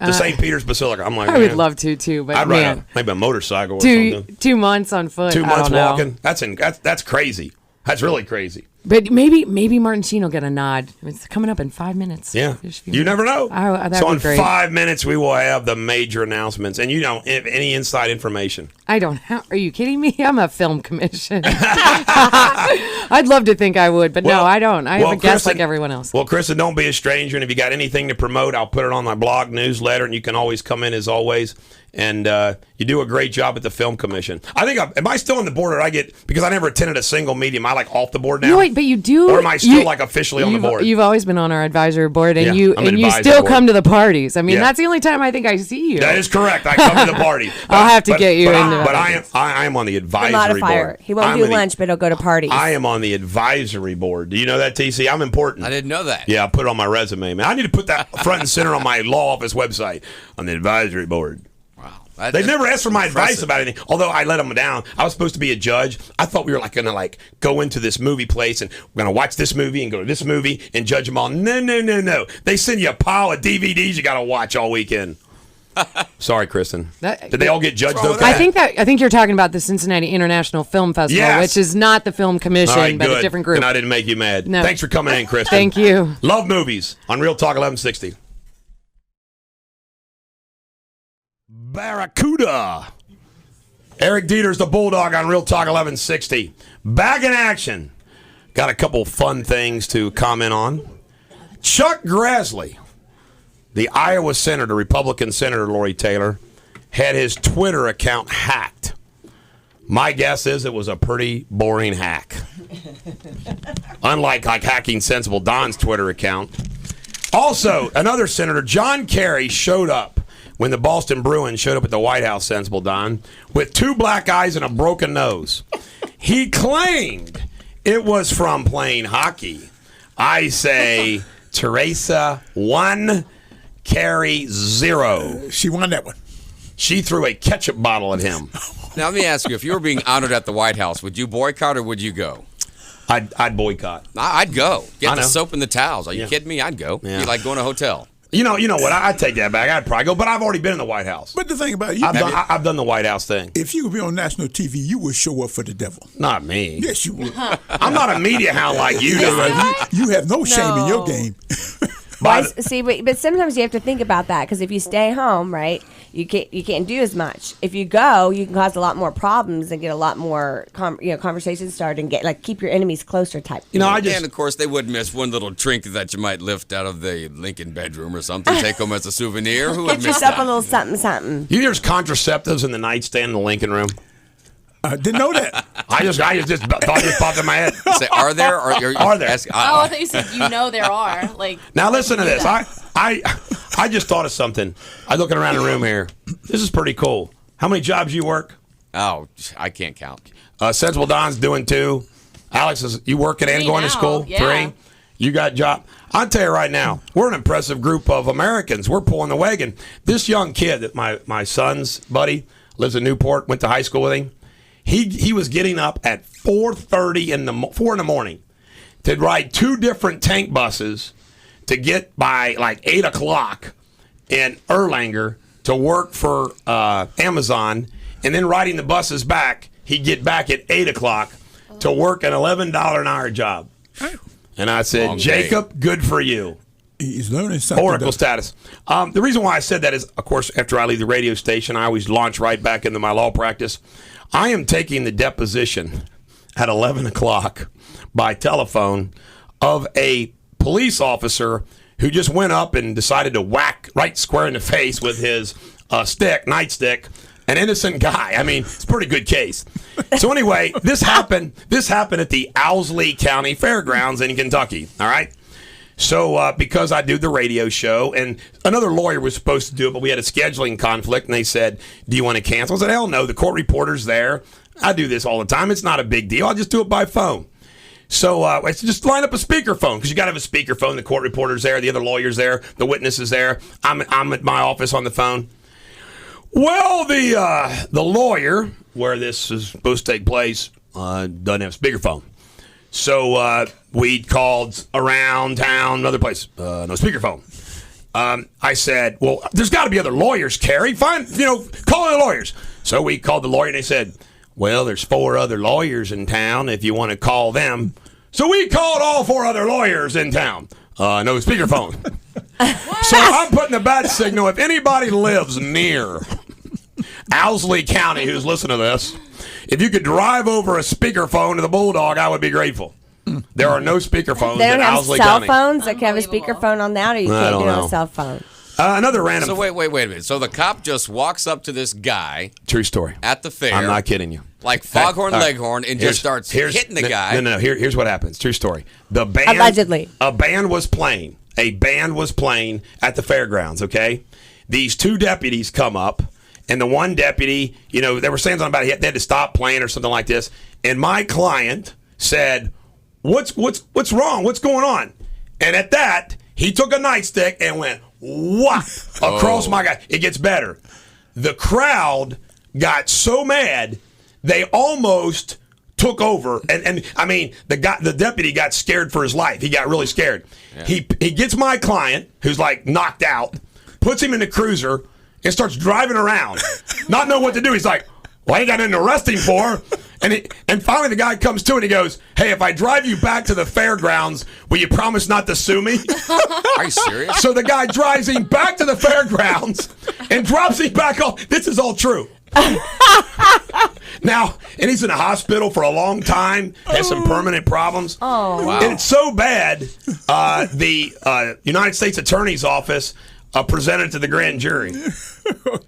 to St. Peter's Basilica. I'm like, I would love to too, but I'd man, ride maybe a motorcycle or something. 2 months on foot. 2 I months don't know. walking. That's crazy. That's really crazy. But maybe Martin Sheen will get a nod. It's coming up in 5 minutes. Yeah, Just a few you minutes. never know. That So would in be great. 5 minutes, we will have the major announcements, and you don't have any inside information. I don't have. Are you kidding me? I'm a film commission. I'd love to think I would, but no, I don't. I have a guest like everyone else. Well, Kristen, don't be a stranger, and if you got anything to promote, I'll put it on my blog newsletter, and you can always come in as always. And you do a great job at the Film Commission. I think, am I still on the board, or because I never attended a single meeting, am I like off the board now? No, wait, but you do. Or am I still like officially on the board? You've always been on our advisory board, and Yeah, I'm an you advisory still board. come to the parties. I mean, Yeah. that's the only time I think I see you. That is correct. I come to the party. I'll have to get you into it. But I am on the The advisory modifier. board. He won't I'm do on the- lunch, but he'll go to parties. I am on the advisory board. Do you know that, TC? I'm important. I didn't know that. Yeah, I put it on my resume, man. I need to put that front and center on my law office website on the advisory board. Wow. They've never asked for my advice impressive. about anything, although I let them down. I was supposed to be a judge. I thought we were going to go into this movie place and we're going to watch this movie and go to this movie and judge them all. No. They send you a pile of DVDs you got to watch all weekend. Sorry, Kristen. That- Did they all get judged Throw it okay? I think you're talking about the Cincinnati International Film Festival, Yes. which is not the Film Commission, All right, but good. a different group. And I didn't make you mad. No. Thanks for coming in, Kristen. Thank you. Love movies on Real Talk 1160. Barracuda. Eric Deters, the Bulldog on Real Talk 1160. Back in action. Got a couple fun things to comment on. Chuck Grassley, the Iowa Senator, Republican Senator Lori Taylor, had his Twitter account hacked. My guess is it was a pretty boring hack. Unlike hacking Sensible Don's Twitter account. Also, another senator, John Kerry, showed up when the Boston Bruins showed up at the White House, Sensible Don, with 2 black eyes and a broken nose. He claimed it was from playing hockey. I say Teresa 1, Kerry 0. She won that one. She threw a ketchup bottle at him. Now, let me ask you, if you were being honored at the White House, would you boycott or would you go? I'd boycott. I'd go. I Get the know. soap and the towels. Are you Yeah. kidding me? I'd go. Yeah. You like going to a hotel. You know what? I'd take that back. I'd probably go, but I've already been in the White House. But the thing about it, I've done the White House thing. if you would be on national TV, you would show up for the devil. Not me. Yes, you would. I'm not a media hound like you. You have no shame in your No. game. Why, see, but sometimes you have to think about that because if you stay home, right, you can't do as much. If you go, you can cause a lot more problems and get a lot more conversations started and get keep your enemies closer type. You know, I And just of course, they would miss one little trinket that you might lift out of the Lincoln bedroom or something. Take home as a souvenir. Who would Get miss yourself that? a little something, something. you there's contraceptives in the nightstand in the Lincoln room. Didn't know that. I just thought it just popped in my head. Say, are there? Or, Are there? Oh, I thought you said there are. Like Now listen to do this. that. I just thought of something. I'm looking around the room here. This is pretty cool. How many jobs you work? Oh, I can't count. Sensible Don's doing 2. Alex is you working and 3 going to now, school? yeah. 3. You got job. I'll tell you right now, we're an impressive group of Americans. We're pulling the wagon. This young kid that my son's buddy lives in Newport, went to high school with him. He was getting up at 4:30 4 in the morning to ride 2 different tank buses to get by like 8 o'clock in Erlanger to work for Amazon, and then riding the buses back. He'd get back at 8 o'clock to work an $11 an hour job. And I said, Long day. Jacob, good for you. He's learning something. Oracle status. The reason why I said that is, of course, after I leave the radio station, I always launch right back into my law practice. I am taking the deposition at 11 o'clock by telephone of a police officer who just went up and decided to whack right square in the face with his nightstick, an innocent guy. I mean, it's a pretty good case. So anyway, this happened at the Owsley County Fairgrounds in Kentucky, all right? So because I do the radio show, and another lawyer was supposed to do it, but we had a scheduling conflict, and they said, do you want to cancel? I said, hell no, the court reporter's there. I do this all the time. It's not a big deal. I'll just do it by phone. So I said, just line up a speakerphone, because you got to have a speakerphone. The court reporter's there, the other lawyer's there, the witness is there. I'm at my office on the phone. Well, the lawyer, where this is supposed to take place, doesn't have a speakerphone. So we called around town, another place, no speakerphone. I said, well, there's got to be other lawyers, Carrie. Fine, call the lawyers. So we called the lawyer, and they said, well, there's 4 other lawyers in town if you want to call them. So we called all 4 other lawyers in town. No speakerphone. So I'm putting a bad signal. If anybody lives near Owsley County who's listening to this, if you could drive over a speakerphone to the Bulldog, I would be grateful. There are no speakerphones They in don't have Owsley cell County. phones that can have a Unbelievable. speakerphone on that, or you I can't don't do it on know. a cell phone. Another random. So wait a minute. So the cop just walks up to this guy True story. at the fair. I'm not kidding you. Like Foghorn All right. Leghorn, and just starts hitting the guy. No. Here's what happens. True story. The band, Allegedly. a band was playing at the fairgrounds. Okay, these 2 deputies come up, and the one deputy, they were saying something about they had to stop playing or something like this. And my client said, "What's wrong? What's going on?" And at that, he took a nightstick and went whop across my guy. It gets better. The crowd got so mad they almost took over, and I mean the deputy got scared for his life. He got really scared. Yeah. He gets my client, who's like knocked out, puts him in the cruiser, and starts driving around, not knowing what to do. He's like, well, I ain't got nothing to arrest him for. And finally the guy comes to and he goes, hey, if I drive you back to the fairgrounds, will you promise not to sue me? Are you serious? So the guy drives him back to the fairgrounds and drops him back off. This is all true. Now, and he's in a hospital for a long time, has some permanent problems. Oh, wow. And it's so bad, the United States Attorney's Office presented to the grand jury.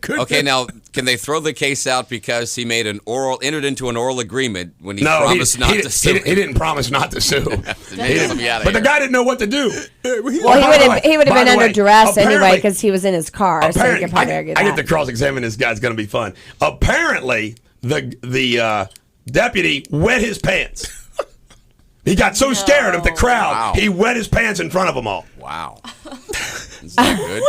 Okay, now can they throw the case out because he entered into an oral agreement when he No, promised not to sue? he didn't promise not to sue. But the guy didn't know what to do. well, he would have been under duress anyway apparently- because he was in his car, so he could probably argue I that. get to cross-examine this guy. It's going to be fun. Apparently, the deputy wet his pants. He got so scared of the crowd, Wow. he wet his pants in front of them all. Wow. Is that good?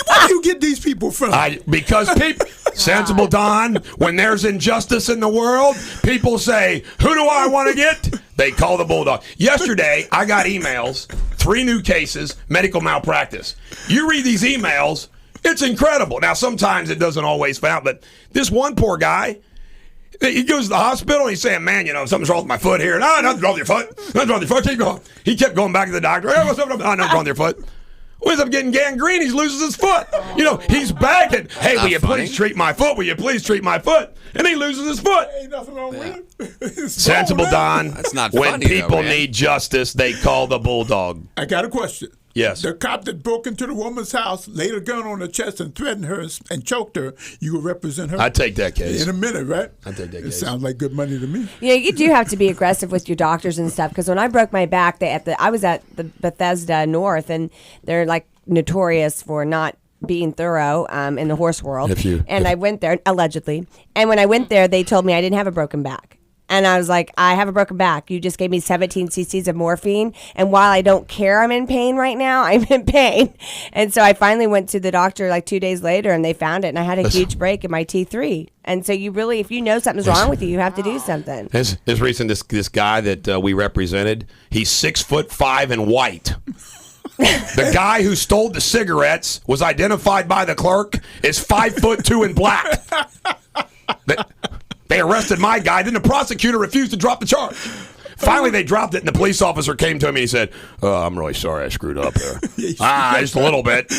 Where do you get these people from? Because people, sensible Don, when there's injustice in the world, people say, who do I want to get? They call the Bulldog. Yesterday, I got emails, 3 new cases, medical malpractice. You read these emails, it's incredible. Now, sometimes it doesn't always found, but this one poor guy, he goes to the hospital and he's saying, man, something's wrong with my foot here. No, nothing's wrong with your foot. Nothing's wrong with your foot. Keep going. He kept going back to the doctor. Hey, what's up? Oh, nothing's wrong with your foot. Ends up getting gangrene. He loses his foot. He's begging, hey, will you please treat my foot? Will you please treat my foot? And he loses his foot. Ain't nothing wrong with it. Sensible Don. That's not when funny, people though, man. need justice, they call the Bulldog. I got a question. Yes. The cop that broke into the woman's house, laid a gun on her chest and threatened her and choked her, you will represent her? I'd take that case. In a minute, right? I'd take that It case. sounds like good money to me. Yeah, you do have to be aggressive with your doctors and stuff. Because when I broke my back, I was at the Bethesda North, and they're like notorious for not being thorough in the horse world. I went there allegedly, and when I went there, they told me I didn't have a broken back. And I was like, I have a broken back. You just gave me 17 cc's of morphine. And while I don't care I'm in pain right now, I'm in pain. And so I finally went to the doctor like 2 days later, and they found it. And I had a huge break in my T3. And so you really, if you know something's wrong with you, you have to do something. This recent, this guy that we represented, he's 6'5" and white. The guy who stole the cigarettes was identified by the clerk as 5'2" and black. They arrested my guy. Then the prosecutor refused to drop the charge. Finally, they dropped it, and the police officer came to me and he said, I'm really sorry I screwed up there. Just a little bit.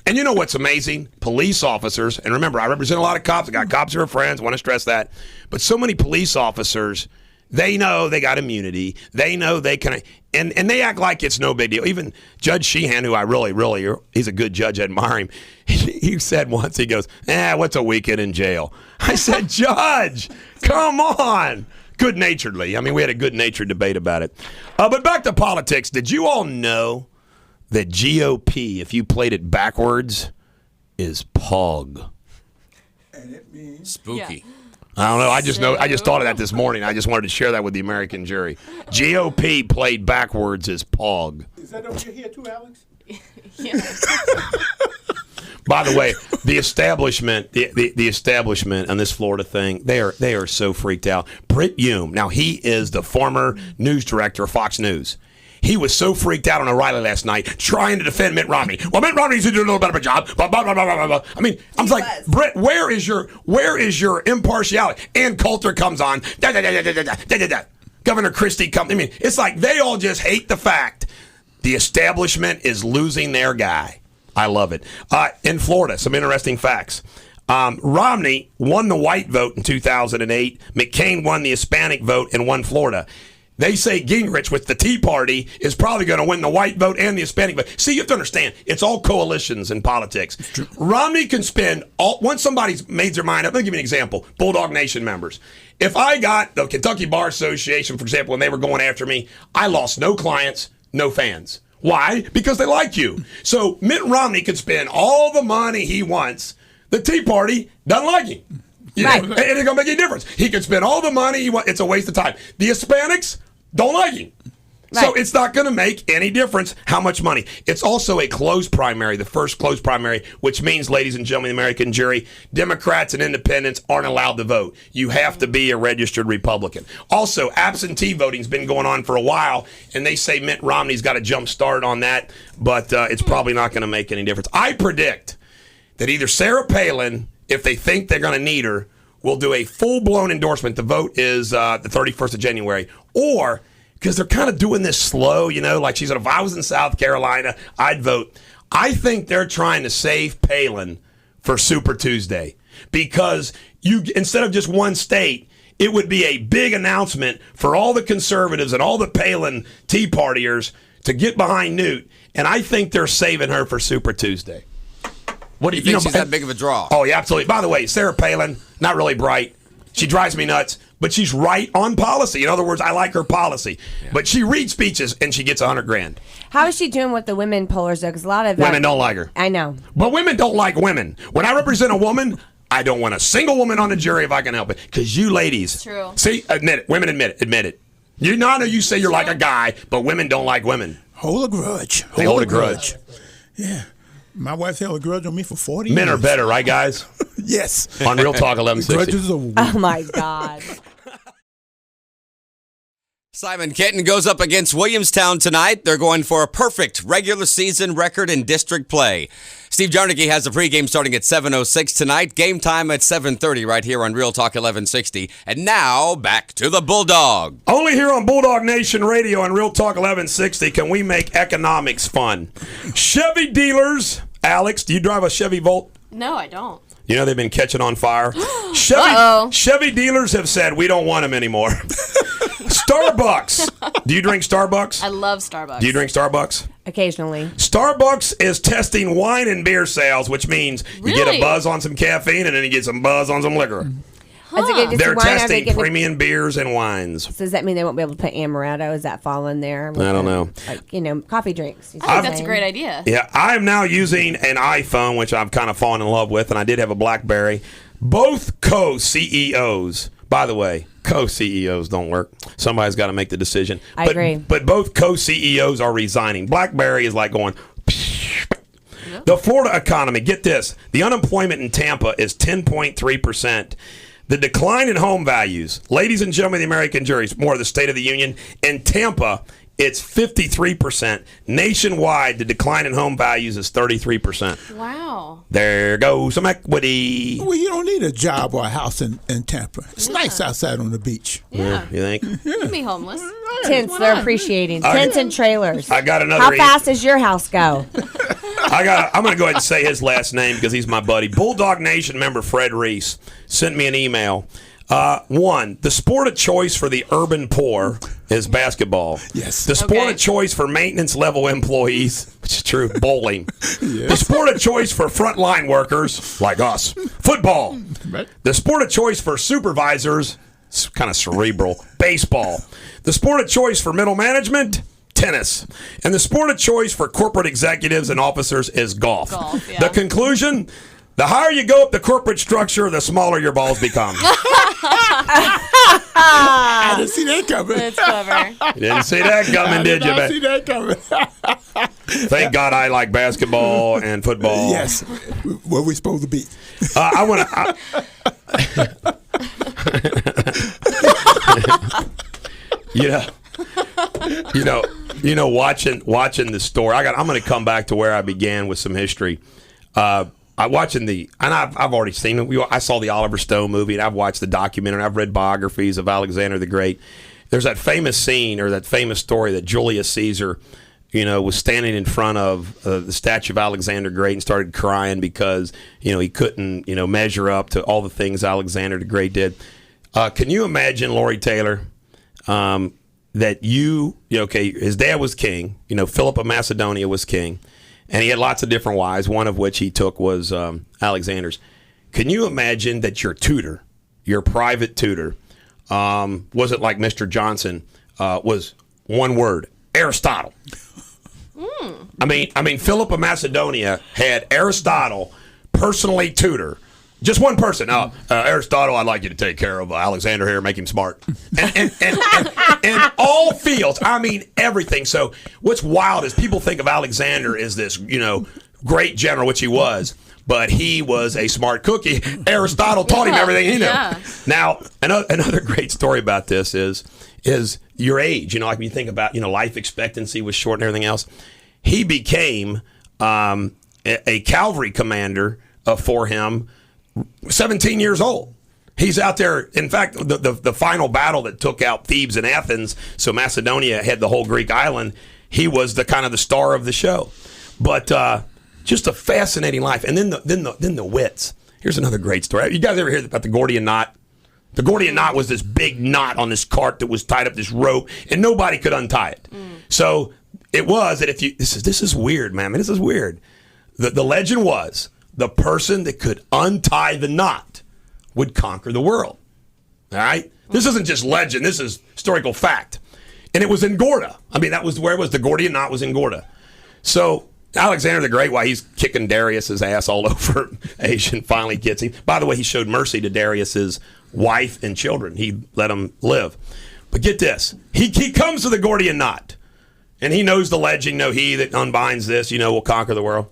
And you know what's amazing? Police officers, and remember, I represent a lot of cops. I got cops who are friends, want to stress that. But so many police officers, they know they got immunity. They know they can, and they act like it's no big deal. Even Judge Sheehan, who I really, he's a good judge, I admire him. He said once, he goes, what's a weekend in jail? I said, Judge, come on. Good-naturedly. I mean, we had a good-natured debate about it. But back to politics. Did you all know that GOP, if you played it backwards, is POG? And it means Spooky. I don't know. I just thought of that this morning. I just wanted to share that with the American jury. GOP played backwards is POG. Is that over here too, Alex? By the way, the establishment, the establishment on this Florida thing, they are so freaked out. Britt Hume, now he is the former news director of Fox News. He was so freaked out on O'Reilly last night trying to defend Mitt Romney. Well, Mitt Romney needs to do a little better job. Blah, blah, blah, blah, blah, blah. I mean, I was like, Britt, where is your impartiality? Ann Coulter comes on. Da, da, da, da, da, da, da, da, da. Governor Christie comes. I mean, it's like they all just hate the fact the establishment is losing their guy. I love it. In Florida, some interesting facts. Romney won the white vote in 2008. McCain won the Hispanic vote and won Florida. They say Gingrich with the Tea Party is probably going to win the white vote and the Hispanic vote. See, you have to understand, it's all coalitions in politics. Romney can spend, once somebody's made their mind up, let me give you an example, Bulldog Nation members. If I got the Kentucky Bar Association, for example, when they were going after me, I lost no clients, no fans. Why? Because they like you. So Mitt Romney could spend all the money he wants. The Tea Party doesn't like him. Right. And it's going to make any difference. He could spend all the money he wants. It's a waste of time. The Hispanics don't like him. Right. So it's not going to make any difference how much money. It's also a closed primary, the first closed primary, which means, ladies and gentlemen, the American jury, Democrats and independents aren't allowed to vote. You have to be a registered Republican. Also, absentee voting's been going on for a while, and they say Mitt Romney's got a jump start on that, but it's probably not going to make any difference. I predict that either Sarah Palin, if they think they're going to need her, will do a full-blown endorsement. The vote is the 31st of January. Or, because they're kind of doing this slow, like she said, if I was in South Carolina, I'd vote. I think they're trying to save Palin for Super Tuesday. Because instead of just one state, it would be a big announcement for all the conservatives and all the Palin Tea Partiers to get behind Newt. And I think they're saving her for Super Tuesday. What do You think she's that big of a draw? Oh, yeah, absolutely. By the way, Sarah Palin, not really bright. She drives me nuts, but she's right on policy. In other words, I like her policy. Yeah. But she reads speeches, and she gets $100,000. How is she doing with the women pollers, though? Because a lot of women don't like her. I know. But women don't like women. When I represent a woman, I don't want a single woman on the jury if I can help it. Because you ladies. True. See, admit it. Women admit it. You know, I know you say you're like a guy, but women don't like women. Hold a grudge. They hold a grudge. Yeah. My wife held a grudge on me for 40 years. Men are better, right, guys? Yes. On Real Talk 1160. Grudges are Oh, my God. Simon Kenton goes up against Williamstown tonight. They're going for a perfect regular season record in district play. Steve Jarnicki has the pregame starting at 7:06 tonight. Game time at 7:30 right here on Real Talk 1160. And now, back to the Bulldog. Only here on Bulldog Nation Radio and Real Talk 1160 can we make economics fun. Chevy dealers. Alex, do you drive a Chevy Volt? No, I don't. You know they've been catching on fire. Uh-oh. Chevy dealers have said we don't want them anymore. Starbucks. Do you drink Starbucks? I love Starbucks. Do you drink Starbucks? Occasionally. Starbucks is testing wine and beer sales, which means you get a Really? buzz on some caffeine and then you get some buzz on some liquor. Is it good to They're see wine, or are they testing giving- premium beers and wines. So does that mean they won't be able to put amaretto? Is that fall in there? I don't know. Like, coffee drinks. I think that's a great idea. Yeah, I am now using an iPhone, which I've kind of fallen in love with, and I did have a BlackBerry. Both co-CEOs, by the way, co-CEOs don't work. Somebody's got to make the decision. I agree. But both co-CEOs are resigning. BlackBerry is like going... The Florida economy, get this, the unemployment in Tampa is 10.3%. The decline in home values, ladies and gentlemen of the American jury, is more of the State of the Union. In Tampa, it's 53%. Nationwide, the decline in home values is 33%. Wow. There goes some equity. Well, you don't need a job or a house in Tampa. It's nice outside on the beach. Yeah. You think? You can be homeless. Tents, they're appreciating. Tents and trailers. I got another. How fast does your house go? I'm going to go ahead and say his last name because he's my buddy. Bulldog Nation member Fred Reese sent me an email. One, the sport of choice for the urban poor is basketball. Yes. The sport of choice for maintenance level employees, which is true, bowling. Yes. The sport of choice for frontline workers like us, football. Right. The sport of choice for supervisors, it's kind of cerebral, baseball. The sport of choice for middle management, tennis. And the sport of choice for corporate executives and officers is golf. Yeah. The conclusion, the higher you go up the corporate structure, the smaller your balls become. I didn't see that coming. It's clever. You didn't see that coming, did you? I see that coming. Thank God I like basketball and football. Yes. Where we supposed to be. I want to... watching the story. I'm going to come back to where I began with some history. I've already seen it. I saw the Oliver Stone movie, and I've watched the documentary. I've read biographies of Alexander the Great. There's that famous scene or that famous story that Julius Caesar, was standing in front of the statue of Alexander the Great and started crying because he couldn't measure up to all the things Alexander the Great did. Can you imagine, Lori Taylor, that his dad was king. Philip of Macedonia was king. And he had lots of different wives, one of which he took was Alexander's. Can you imagine that your tutor, your private tutor, was it like Mr. Johnson, was one word, Aristotle? I mean, Philip of Macedonia had Aristotle personally tutor. Just one person. Aristotle, I'd like you to take care of Alexander here, make him smart. And all fields, everything. So what's wild is people think of Alexander as this, great general, which he was, but he was a smart cookie. Aristotle taught him everything he knew. Yeah. Now, another great story about this is your age. Like when you think about, life expectancy was short and everything else. He became a cavalry commander for him. 17 years old. He's out there. In fact, the final battle that took out Thebes and Athens, so Macedonia had the whole Greek island. He was the kind of the star of the show. But just a fascinating life. And then the wits. Here's another great story. You guys ever hear about the Gordian knot? The Gordian knot was this big knot on this cart that was tied up this rope, and nobody could untie it. So it was that if you this is weird, man. This is weird. The legend was the person that could untie the knot would conquer the world. All right? This isn't just legend. This is historical fact. And it was in Gorda. I mean, that was where it was. The Gordian knot was in Gorda. So Alexander the Great, while he's kicking Darius's ass all over Asia, and finally gets him. By the way, he showed mercy to Darius's wife and children. He let them live. But get this. He comes to the Gordian knot. And he knows the legend. He that unbinds this, will conquer the world.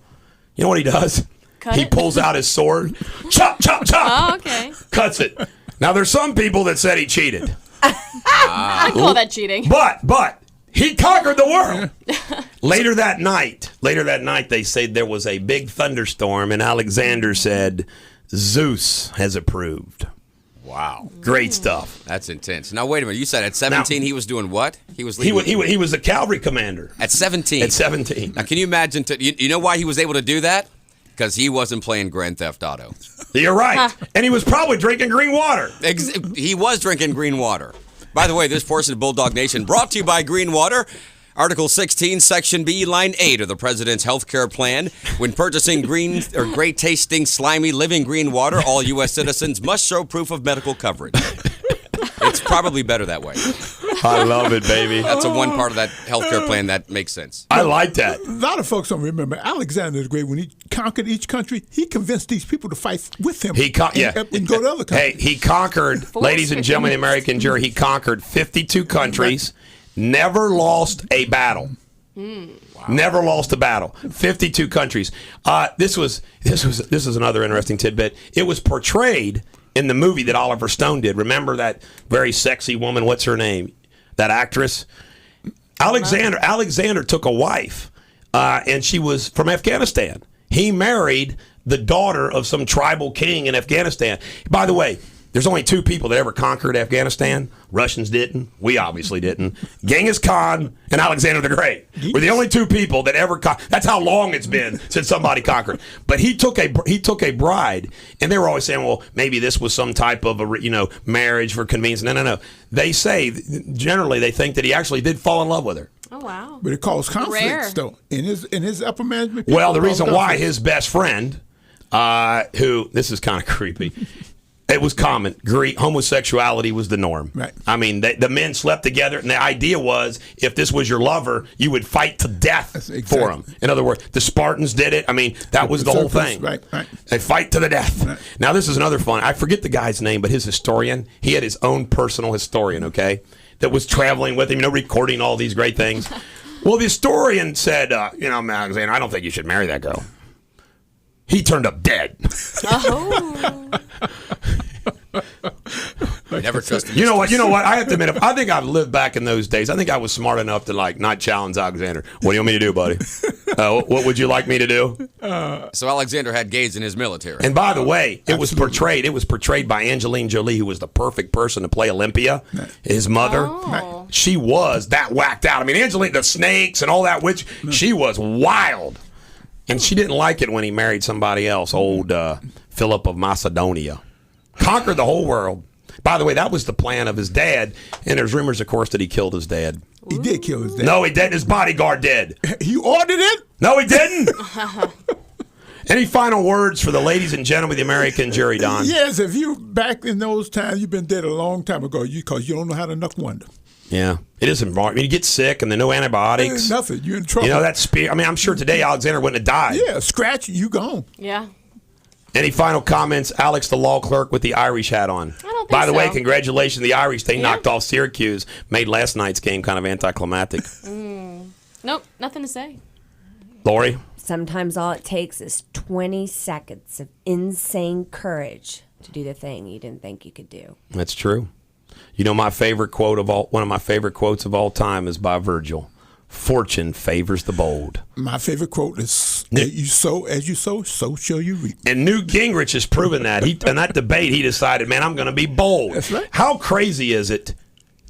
You know what he does? He pulls out his sword. Chop, chop, chop. Oh, okay. Cuts it. Now, there's some people that said he cheated. I call that cheating. But he conquered the world. Later that night, they say there was a big thunderstorm, and Alexander said, Zeus has approved. Wow. Great stuff. That's intense. Now, wait a minute. You said at 17 he was doing what? He was he was a cavalry commander. At 17? At 17. Now, can you imagine? You know why he was able to do that? Because he wasn't playing Grand Theft Auto. You're right. And he was probably drinking green water. He was drinking green water. By the way, this portion of Bulldog Nation brought to you by Green Water. Article 16, Section B, Line 8 of the President's Health Care Plan. When purchasing green or great-tasting, slimy, living green water, all U.S. citizens must show proof of medical coverage. It's probably better that way. I love it, baby. That's one part of that health care plan that makes sense. I like that. A lot of folks don't remember Alexander the Great. When he conquered each country, he convinced these people to fight with him. And go to other countries. Hey, he conquered, ladies and gentlemen, the American jury, he conquered 52 countries, never lost a battle. Wow. Never lost a battle. 52 countries. This is another interesting tidbit. It was portrayed in the movie that Oliver Stone did. Remember that very sexy woman? What's her name? That actress? Alexander took a wife, and she was from Afghanistan. He married the daughter of some tribal king in Afghanistan. By the way, there's only two people that ever conquered Afghanistan. Russians didn't. We obviously didn't. Genghis Khan and Alexander the Great were the only two people that ever that's how long it's been since somebody conquered. But he took a bride, and they were always saying, well, maybe this was some type of marriage for convenience. No. They say, generally, they think that he actually did fall in love with her. Oh, wow. But it caused conflicts, though, in his upper management. Well, the reason why his best friend, who, this is kind of creepy, it was common. Homosexuality was the norm. Right. I mean, the men slept together, and the idea was if this was your lover, you would fight to death for him. In other words, the Spartans did it. I mean, that was the whole thing. Right. They fight to the death. Right. Now, this is another fun. I forget the guy's name, but his historian, he had his own personal historian, okay, that was traveling with him, recording all these great things. Well, the historian said, Alexander, I don't think you should marry that girl. He turned up dead. Oh. Never trusted. You know what? I have to admit, I think I've lived back in those days. I think I was smart enough to not challenge Alexander. What do you want me to do, buddy? What would you like me to do? So Alexander had gays in his military. And by the way, it was portrayed by Angelina Jolie, who was the perfect person to play Olympia, his mother. Oh. She was that whacked out. I mean, Angelina, the snakes and all that, she was wild. And she didn't like it when he married somebody else, old Philip of Macedonia. Conquered the whole world. By the way, that was the plan of his dad, and there's rumors, of course, that he killed his dad. He did kill his dad. No, he didn't. His bodyguard did. He ordered it? No, he didn't. Any final words for the ladies and gentlemen of the American jury, Don? Yes, if you back in those times, you've been dead a long time ago because you don't know how to knuck wonder. Yeah, it isn't wrong. I mean, you get sick and then no antibiotics. Nothing. You're in trouble. That spear. I mean, I'm sure today Alexander wouldn't have died. Yeah, scratch, you gone. Yeah. Any final comments? Alex, the law clerk with the Irish hat on. I don't think By the way, so. congratulations, the Irish. They knocked off Syracuse, made last night's game kind of anticlimactic. Nope, nothing to say. Lori? Sometimes all it takes is 20 seconds of insane courage to do the thing you didn't think you could do. That's true. One of my favorite quotes of all time is by Virgil. fortune favors the bold. My favorite quote is, as you sow, so shall you reap. And Newt Gingrich has proven that. In that debate, he decided, man, I'm going to be bold. That's right. How crazy is it?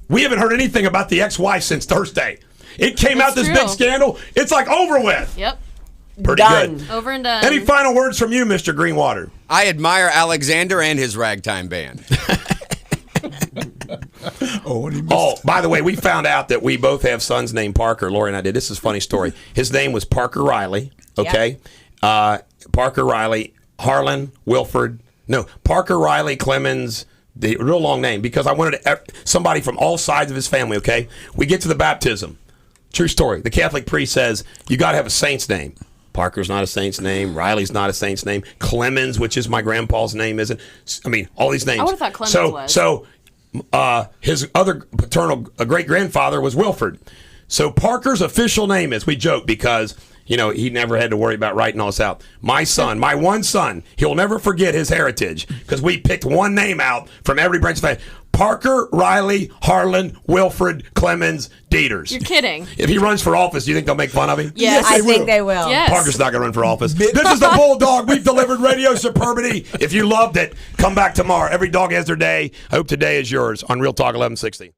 We haven't heard anything about the ex-wife since Thursday. It came out, this true. big scandal. It's like over with. Yep. Pretty Done. good. Over and done. Any final words from you, Mr. Greenwater? I admire Alexander and his ragtime band. By the way, we found out that we both have sons named Parker. Lori and I did. This is a funny story. His name was Parker Riley, okay? Parker Riley, Harlan, Wilford. No, Parker Riley Clemens, the real long name, because I wanted somebody from all sides of his family, okay? We get to the baptism. True story. The Catholic priest says, you got to have a saint's name. Parker's not a saint's name. Riley's not a saint's name. Clemens, which is my grandpa's name, isn't. I mean, all these names. I would have thought Clemens was. So his other paternal great-grandfather was Wilford. So Parker's official name is, we joke because, he never had to worry about writing all this out. My son, my one son, he'll never forget his heritage because we picked one name out from every branch of family. Parker, Riley, Harlan, Wilfred, Clemens, Deters. You're kidding. If he runs for office, do you think they'll make fun of him? Yes. I think they will. Yes. Parker's not going to run for office. This is the Bulldog. We've delivered radio superbity. If you loved it, come back tomorrow. Every dog has their day. I hope today is yours on Real Talk 1160.